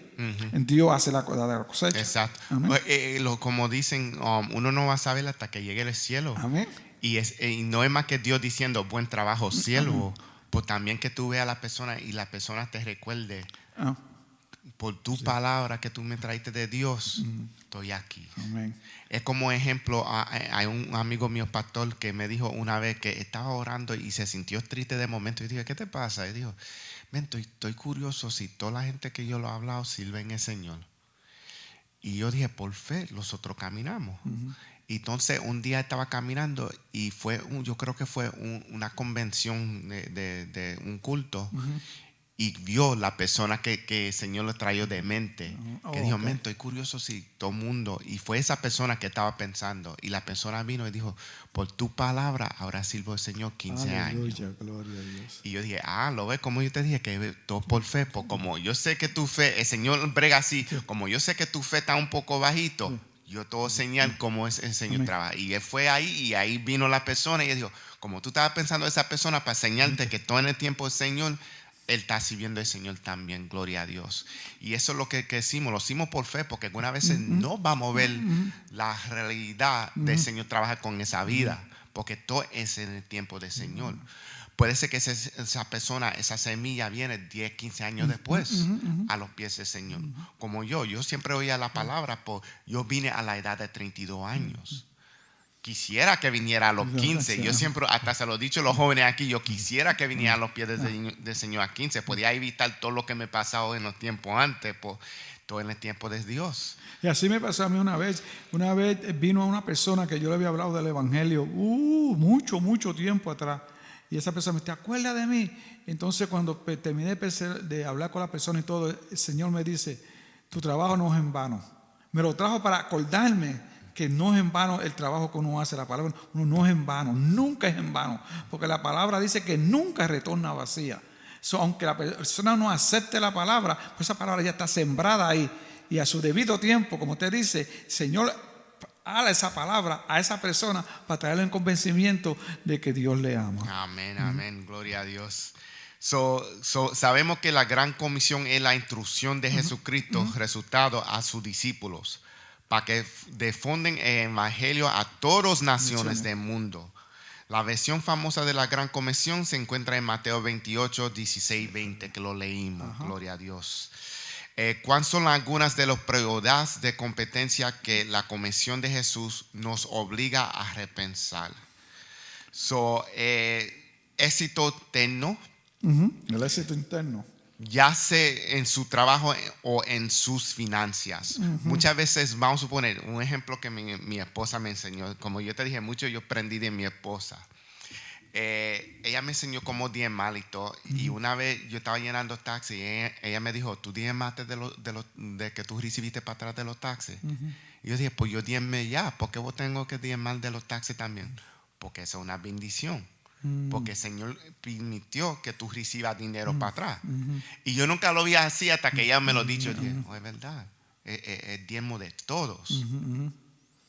Dios hace la cosecha. Exacto. Amén. Como dicen, uno no va a saber hasta que llegue al cielo. Amén. Y no es más que Dios diciendo, buen trabajo, siervo. Pues también que tú veas a la persona y la persona te recuerde. Por tu palabra que tú me traiste de Dios, estoy aquí. Amén. Es como ejemplo, hay un amigo mío, pastor, que me dijo una vez que estaba orando y se sintió triste de momento. Y dije, ¿qué te pasa? Y dijo, ven, estoy curioso si toda la gente que yo lo he hablado sirven al Señor. Y yo dije, por fe, nosotros caminamos. Y entonces un día estaba caminando y yo creo que fue una convención de un culto. Y vio la persona que el Señor le trajo de mente. Que dijo, men, estoy curioso si todo el mundo. Y fue esa persona que estaba pensando. Y la persona vino y dijo, por tu palabra, ahora sirvo al Señor 15 años. Gloria a Dios. Y yo dije, lo ves, como yo te dije, que todo por fe. Pues como yo sé que tu fe, el Señor brega así. Como yo sé que tu fe está un poco bajito, yo te voy a enseñar cómo es el Señor trabaja. Y él fue ahí y ahí vino la persona. Y él dijo, como tú estabas pensando en esa persona para enseñarte que todo en el tiempo del Señor, él está sirviendo al Señor también, gloria a Dios. Y eso es lo que hicimos, lo hicimos por fe, porque algunas veces no vamos a ver la realidad del Señor trabajar con esa vida, porque todo es en el tiempo del Señor. Puede ser que esa persona, esa semilla viene 10, 15 años después a los pies del Señor. Como yo siempre oía la palabra, yo vine a la edad de 32 años. Quisiera que viniera a los 15. Yo siempre, hasta se lo he dicho a los jóvenes aquí, yo quisiera que viniera a los pies del Señor a 15. Podía evitar todo lo que me pasaba en los tiempos antes, todo en el tiempo de Dios. Y así me pasó a mí una vez. Una vez vino una persona que yo le había hablado del evangelio mucho tiempo atrás. Y esa persona me dice, ¿te acuerdas de mí? Entonces cuando terminé de hablar con la persona y todo, el Señor me dice, tu trabajo no es en vano. Me lo trajo para acordarme que no es en vano el trabajo que uno hace. La palabra no es en vano, nunca es en vano, porque la palabra dice que nunca retorna vacía. Aunque la persona no acepte la palabra, pues esa palabra ya está sembrada ahí, y a su debido tiempo, como usted dice, Señor, habla esa palabra a esa persona para traerle en convencimiento de que Dios le ama. Amén, amén, gloria a Dios. Sabemos que la gran comisión es la instrucción de Jesucristo, resultado a sus discípulos, para que difunden el evangelio a todas naciones del mundo. La versión famosa de la Gran Comisión se encuentra en Mateo 28, 16, 20, que lo leímos. Gloria a Dios. ¿Cuáles son algunas de las prioridades de competencia que la comisión de Jesús nos obliga a repensar? Éxito eterno, El éxito interno. ya sea en su trabajo o en sus finanzas. Muchas veces, vamos a suponer, un ejemplo que mi esposa me enseñó, como yo te dije mucho, yo aprendí de mi esposa. Ella me enseñó cómo diezmar y todo. Y una vez yo estaba llenando taxis y ella me dijo, ¿tú diezmaste de que tú recibiste para atrás de los taxis? Y yo dije, pues yo diezmé ya, ¿por qué vos tengo que diezmar de los taxis también? Porque eso es una bendición. Porque el Señor permitió que tú recibas dinero para atrás. Y yo nunca lo vi así hasta que ella me lo dijo. Yo dije, no, es verdad, es diezmo de todos.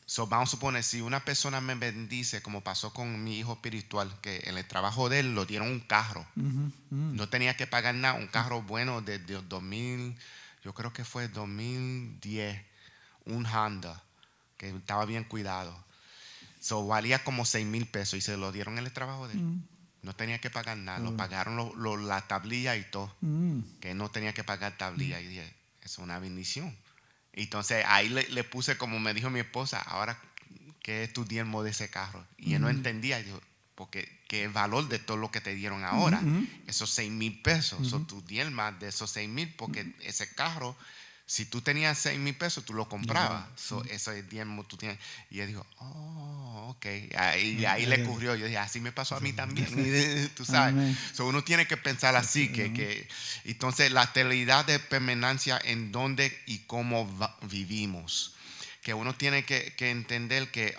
So, vamos a suponer, si una persona me bendice, como pasó con mi hijo espiritual, que en el trabajo de él lo dieron un carro. No tenía que pagar nada, un carro bueno de 2000, yo creo que fue 2010, un Honda, que estaba bien cuidado. So, valía como 6,000 pesos y se lo dieron en el trabajo de él. No tenía que pagar nada, lo pagaron la tablilla y todo, que no tenía que pagar tablilla. Y dije, eso es una bendición. Entonces ahí le puse, como me dijo mi esposa, ahora, ¿qué es tu diezmo de ese carro? Y él no entendía, yo, porque ¿qué es el valor de todo lo que te dieron ahora? Esos 6,000 pesos, son tu diezmo de esos 6,000, porque ese carro, si tú tenías 6,000 pesos, tú lo comprabas. So, eso es diezmo, tú tienes. Y él dijo, oh, ok. Ahí le ocurrió. Yo dije, así me pasó a mí también. Tú sabes. So, uno tiene que pensar así, que entonces la estabilidad de permanencia en dónde y cómo vivimos. Que uno tiene que entender que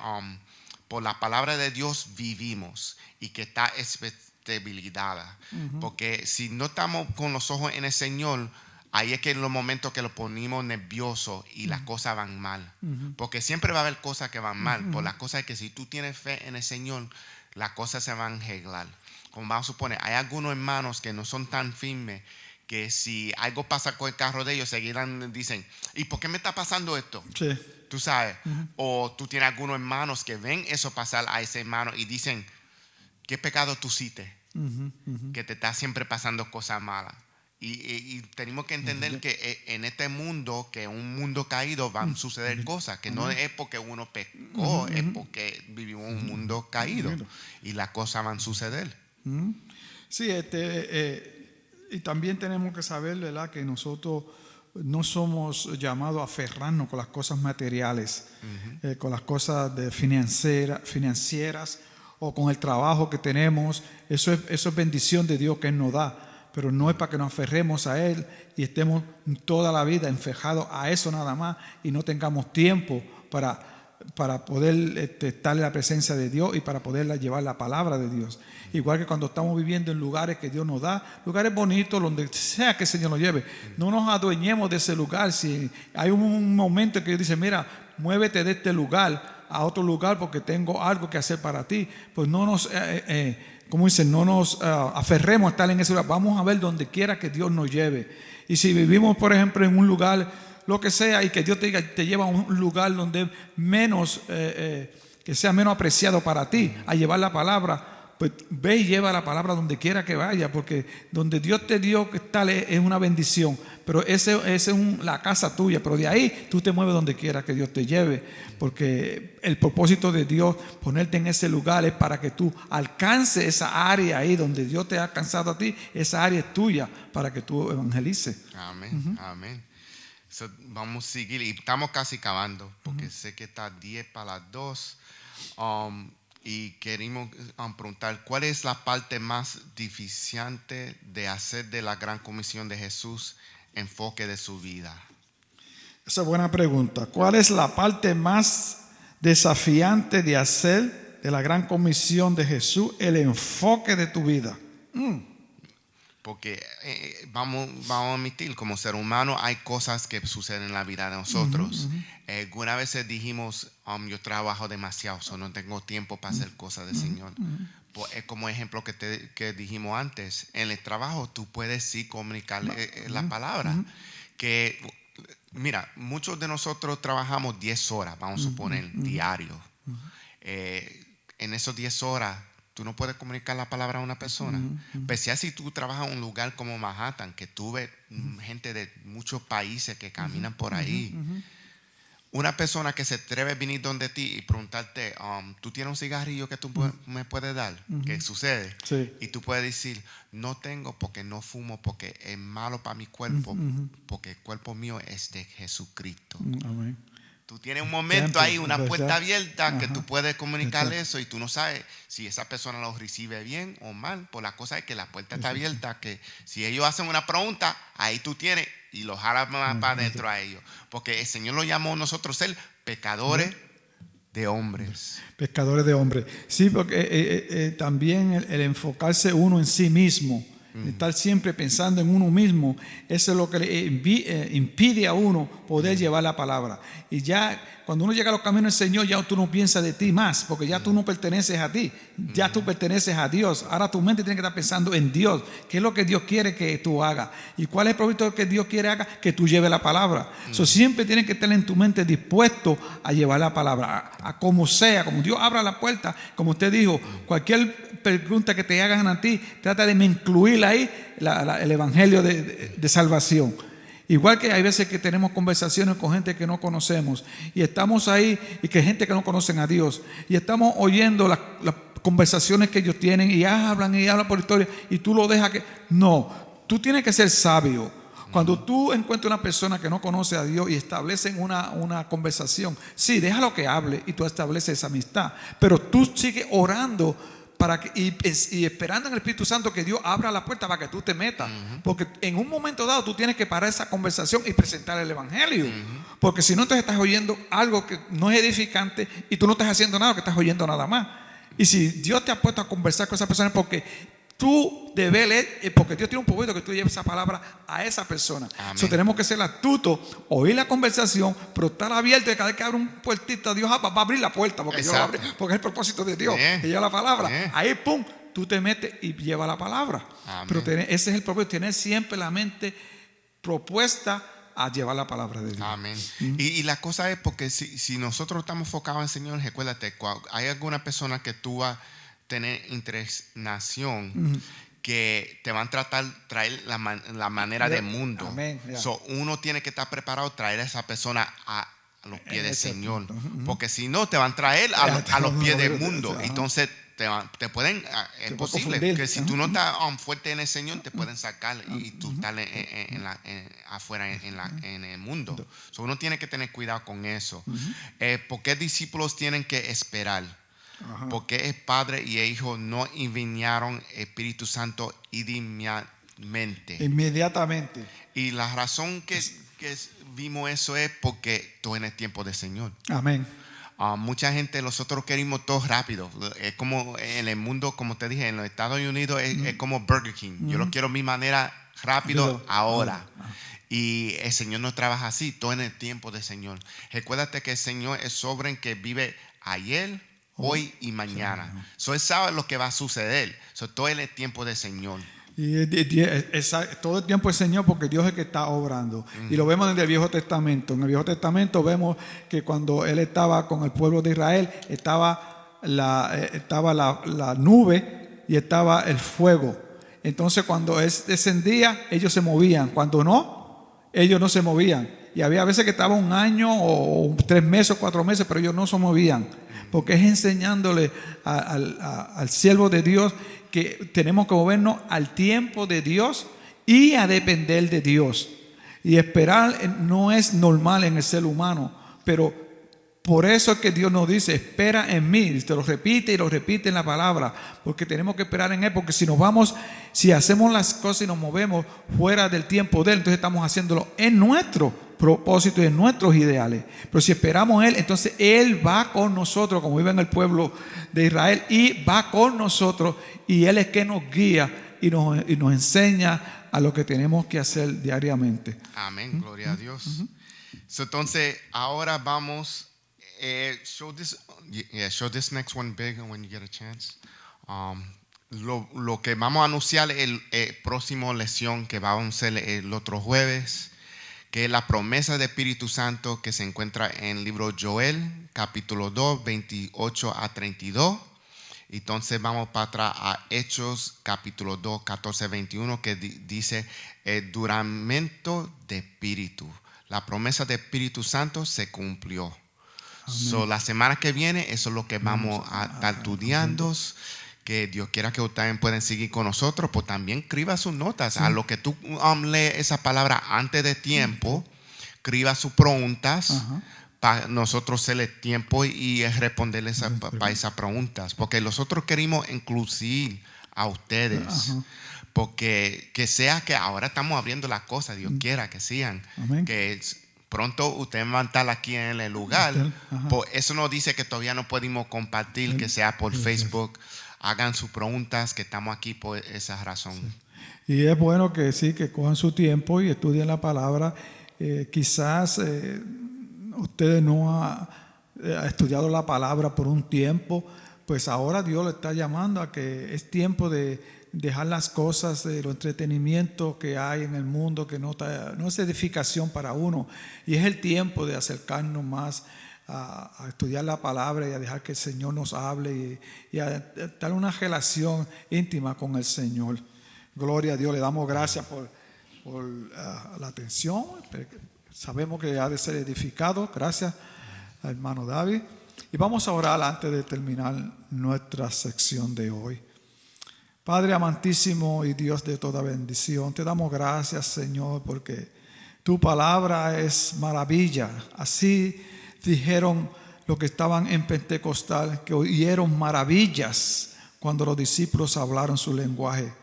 por la palabra de Dios vivimos y que está estabilidad. Porque si no estamos con los ojos en el Señor, ahí es que en los momentos que lo ponemos nervioso y las cosas van mal. Porque siempre va a haber cosas que van mal. Por las cosas que si tú tienes fe en el Señor, las cosas se van a arreglar. Como vamos a suponer, hay algunos hermanos que no son tan firmes, que si algo pasa con el carro de ellos, seguirán, dicen, ¿y por qué me está pasando esto? Sí. Tú sabes. O tú tienes algunos hermanos que ven eso pasar a ese hermano y dicen, ¿qué pecado tú hiciste? Que te está siempre pasando cosas malas. Y tenemos que entender que en este mundo, que es un mundo caído, van a suceder cosas, que no es porque uno pecó, es porque vivimos en un mundo caído y las cosas van a suceder. Sí, y también tenemos que saber, ¿verdad?, que nosotros no somos llamados a aferrarnos con las cosas materiales, con las cosas financieras o con el trabajo que tenemos. Eso es bendición de Dios que Él nos da, pero no es para que nos aferremos a Él y estemos toda la vida enferrados a eso nada más y no tengamos tiempo para poder estar en la presencia de Dios y para poder llevar la palabra de Dios. Igual que cuando estamos viviendo en lugares que Dios nos da, lugares bonitos, donde sea que el Señor nos lleve, no nos adueñemos de ese lugar. Si hay un momento que Dios dice, mira, muévete de este lugar a otro lugar porque tengo algo que hacer para ti, pues no nos como dicen, no nos aferremos a estar en ese lugar. Vamos a ver donde quiera que Dios nos lleve. Y si vivimos, por ejemplo, en un lugar, lo que sea, y que Dios te lleva a un lugar donde menos, que sea menos apreciado para ti, a llevar la palabra, pues ve y lleva la palabra donde quiera que vaya, porque donde Dios te dio que tal es una bendición, pero ese es la casa tuya, pero de ahí tú te mueves donde quiera que Dios te lleve, porque el propósito de Dios ponerte en ese lugar es para que tú alcances esa área ahí donde Dios te ha alcanzado a ti. Esa área es tuya para que tú evangelices. Amén, amén. So, vamos a seguir y estamos casi acabando porque sé que está 10 para las 2. Y queremos preguntar, ¿cuál es la parte más difícil de hacer de la gran comisión de Jesús enfoque de su vida? Esa es buena pregunta. ¿Cuál es la parte más desafiante de hacer de la gran comisión de Jesús el enfoque de tu vida? Porque vamos a admitir, como ser humano hay cosas que suceden en la vida de nosotros. Algunas veces dijimos, yo trabajo demasiado, no tengo tiempo para hacer cosas del Señor. Pues, como ejemplo que dijimos antes, en el trabajo tú puedes sí comunicar la palabra. Que, mira, muchos de nosotros trabajamos 10 horas, vamos a suponer, diario. En esos 10 horas, tú no puedes comunicar la palabra a una persona. Pese a si tú trabajas en un lugar como Manhattan, que tú ves gente de muchos países que caminan por ahí. una persona que se atreve a venir donde ti y preguntarte, ¿tú tienes un cigarrillo que tú me puedes dar? ¿Qué sucede? Sí. Y tú puedes decir, no tengo porque no fumo, porque es malo para mi cuerpo, porque el cuerpo mío es de Jesucristo. Amén. Tú tienes un momento Ejemplo, ahí, una ¿verdad? puerta abierta que Ajá. tú puedes comunicarle ¿Verdad? eso y tú no sabes si esa persona lo recibe bien o mal. Por la cosa es que la puerta está abierta, que si ellos hacen una pregunta, ahí tú tienes y los jalas más para adentro a ellos. Porque el Señor lo llamó a nosotros ser pecadores de hombres. Pescadores de hombres. Sí, porque también el enfocarse uno en sí mismo, estar siempre pensando en uno mismo, eso es lo que le impide a uno poder llevar la palabra. Y ya cuando uno llega a los caminos del Señor, ya tú no piensas de ti más, porque ya tú no perteneces a ti, ya tú perteneces a Dios. Ahora tu mente tiene que estar pensando en Dios, qué es lo que Dios quiere que tú hagas y cuál es el propósito que Dios quiere haga, que tú lleves la palabra. Siempre tienes que estar en tu mente dispuesto a llevar la palabra, a como sea, como Dios abra la puerta, como usted dijo, cualquier pregunta que te hagan a ti, trata de incluir ahí el evangelio de salvación. Igual que hay veces que tenemos conversaciones con gente que no conocemos y estamos ahí y que gente que no conocen a Dios y estamos oyendo las conversaciones que ellos tienen y hablan por historia y tú lo dejas que... No, tú tienes que ser sabio. Cuando tú encuentras una persona que no conoce a Dios y establecen una conversación, sí, déjalo que hable y tú estableces esa amistad, pero tú sigues orando y esperando en el Espíritu Santo que Dios abra la puerta para que tú te metas. Porque en un momento dado tú tienes que parar esa conversación y presentar el Evangelio. Porque si no, entonces estás oyendo algo que no es edificante y tú no estás haciendo nada, que estás oyendo nada más. Y si Dios te ha puesto a conversar con esa persona, porque tú debes leer, porque Dios tiene un propósito que tú lleves esa palabra a esa persona. Entonces tenemos que ser astutos, oír la conversación, pero estar abierto y cada vez que abre un puertito, Dios va a abrir la puerta, porque, Dios porque es el propósito de Dios, que lleva la palabra. Ahí, pum, tú te metes y lleva la palabra. Pero ese es el propósito, tener siempre la mente propuesta a llevar la palabra de Dios. Amén. Y la cosa es porque si nosotros estamos enfocados en el Señor, recuérdate, hay alguna persona que tú vas a tener internación que te van a traer la manera del mundo. Amén. So, uno tiene que estar preparado a traer a esa persona a los pies del Señor. Porque si no, te van a traer a los pies del mundo. Entonces te pueden, es posible que si tú no estás fuerte en el Señor, te pueden sacar y tú estás afuera en el mundo. So, uno tiene que tener cuidado con eso. ¿Por qué discípulos tienen que esperar? Porque el Padre y el Hijo no vinieron Espíritu Santo inmediatamente. Y la razón que vimos eso es porque todo en el tiempo del Señor. Amén. Mucha gente, nosotros queremos todo rápido. Es como en el mundo, como te dije, en los Estados Unidos es como Burger King. Yo lo quiero a mi manera rápido ahora. Y el Señor no trabaja así, todo en el tiempo del Señor. Recuérdate que el Señor es soberano, que vive ayer, hoy y mañana. Él sabe lo que va a suceder. Todo en el tiempo del Señor. Y todo el tiempo el Señor, porque Dios es el que está obrando. Y lo vemos en el Viejo Testamento. En el Viejo Testamento vemos que cuando Él estaba con el pueblo de Israel, estaba la nube y estaba el fuego. Entonces cuando Él descendía, ellos se movían. Cuando no, ellos no se movían. Y había veces que estaba un año o 3 meses o 4 meses, pero ellos no se movían. Porque es enseñándole al siervo de Dios que tenemos que movernos al tiempo de Dios y a depender de Dios. Y esperar no es normal en el ser humano, pero por eso es que Dios nos dice, espera en mí. Te lo repite y lo repite en la palabra, porque tenemos que esperar en Él, porque si hacemos las cosas y nos movemos fuera del tiempo de Él, entonces estamos haciéndolo en nuestro propósito y en nuestros ideales. Pero si esperamos en Él, entonces Él va con nosotros, como vive en el pueblo de Israel, y va con nosotros, y Él es que nos guía y nos enseña a lo que tenemos que hacer diariamente. Amén, gloria a Dios. Entonces, ahora vamos. Show this next one big when you get a chance. Lo que vamos a anunciar el próximo lección que vamos a hacer el otro jueves, que es la promesa del Espíritu Santo que se encuentra en el libro Joel, capítulo 2, 28 a 32. Entonces vamos para atrás a Hechos, capítulo 2, 14 a 21, que dice el duramento de espíritu. La promesa del Espíritu Santo se cumplió. So, la semana que viene, eso es lo que vamos a estar estudiando. Que Dios quiera que ustedes puedan seguir con nosotros, pues también escriba sus notas. A lo que tú lees esa palabra antes de tiempo, escriba sus preguntas para nosotros hacerle tiempo y responderle para esas preguntas. Porque nosotros queremos incluir a ustedes. Porque que sea que ahora estamos abriendo las cosas, Dios quiera que sean. Amén. Que pronto ustedes van a estar aquí en el lugar. Pues eso no dice que todavía no podemos compartir, que sea por Facebook. Hagan sus preguntas, que estamos aquí por esa razón. Sí. Y es bueno que sí, que cojan su tiempo y estudien la palabra. Quizás ustedes no han estudiado la palabra por un tiempo, pues ahora Dios le está llamando a que es tiempo de dejar las cosas, los entretenimientos que hay en el mundo, que no es edificación para uno. Y es el tiempo de acercarnos más a estudiar la palabra y a dejar que el Señor nos hable y a dar una relación íntima con el Señor. Gloria a Dios, le damos gracias por la atención. Sabemos que ha de ser edificado. Gracias, hermano David. Y vamos a orar antes de terminar nuestra sección de hoy. Padre amantísimo y Dios de toda bendición, te damos gracias, Señor, porque tu palabra es maravilla. Así dijeron los que estaban en Pentecostal, que oyeron maravillas cuando los discípulos hablaron su lenguaje.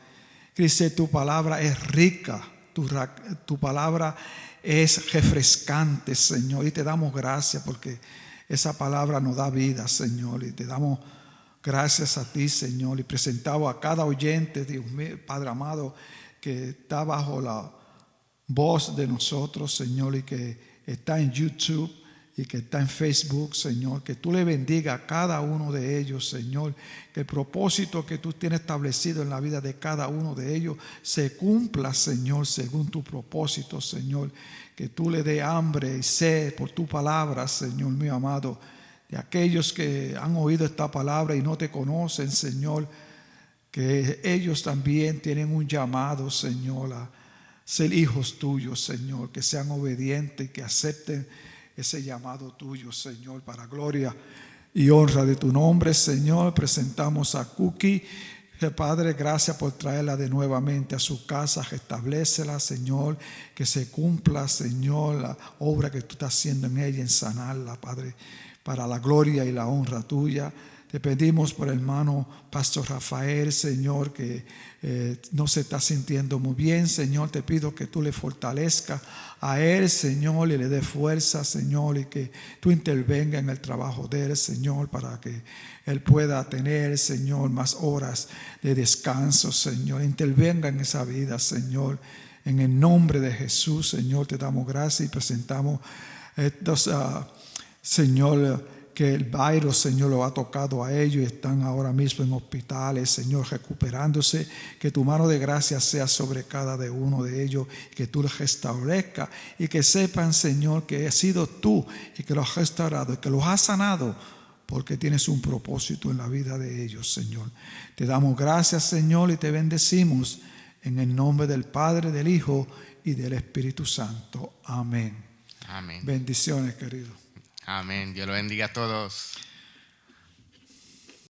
Cristo, tu palabra es rica, tu palabra es refrescante, Señor, y te damos gracias porque esa palabra nos da vida, Señor, y te damos gracias a ti, Señor, y presentamos a cada oyente, Dios mío, Padre amado, que está bajo la voz de nosotros, Señor, y que está en YouTube y que está en Facebook, Señor, que tú le bendiga a cada uno de ellos, Señor, que el propósito que tú tienes establecido en la vida de cada uno de ellos se cumpla, Señor, según tu propósito, Señor, que tú le dé hambre y sed por tu palabra, Señor mío amado, de aquellos que han oído esta palabra y no te conocen, Señor, que ellos también tienen un llamado, Señor, a ser hijos tuyos, Señor, que sean obedientes y que acepten ese llamado tuyo, Señor, para gloria y honra de tu nombre, Señor. Presentamos a Cookie. Padre, gracias por traerla de nuevamente a su casa, restablécela, Señor, que se cumpla, Señor, la obra que tú estás haciendo en ella, en sanarla, Padre, para la gloria y la honra tuya. Te pedimos por el hermano Pastor Rafael, Señor, que no se está sintiendo muy bien, Señor. Te pido que tú le fortalezcas a él, Señor, y le dé fuerza, Señor, y que tú intervenga en el trabajo de él, Señor, para que él pueda tener, Señor, más horas de descanso, Señor. Intervenga en esa vida, Señor. En el nombre de Jesús, Señor, te damos gracias y presentamos estos, Señor, que el virus, Señor, lo ha tocado a ellos y están ahora mismo en hospitales, Señor, recuperándose. Que tu mano de gracia sea sobre cada uno de ellos, que tú los restaurezcas y que sepan, Señor, que has sido tú y que los has restaurado y que los has sanado, porque tienes un propósito en la vida de ellos, Señor. Te damos gracias, Señor, y te bendecimos en el nombre del Padre, del Hijo y del Espíritu Santo. Amén. Amén. Bendiciones, querido. Amén. Dios lo bendiga a todos.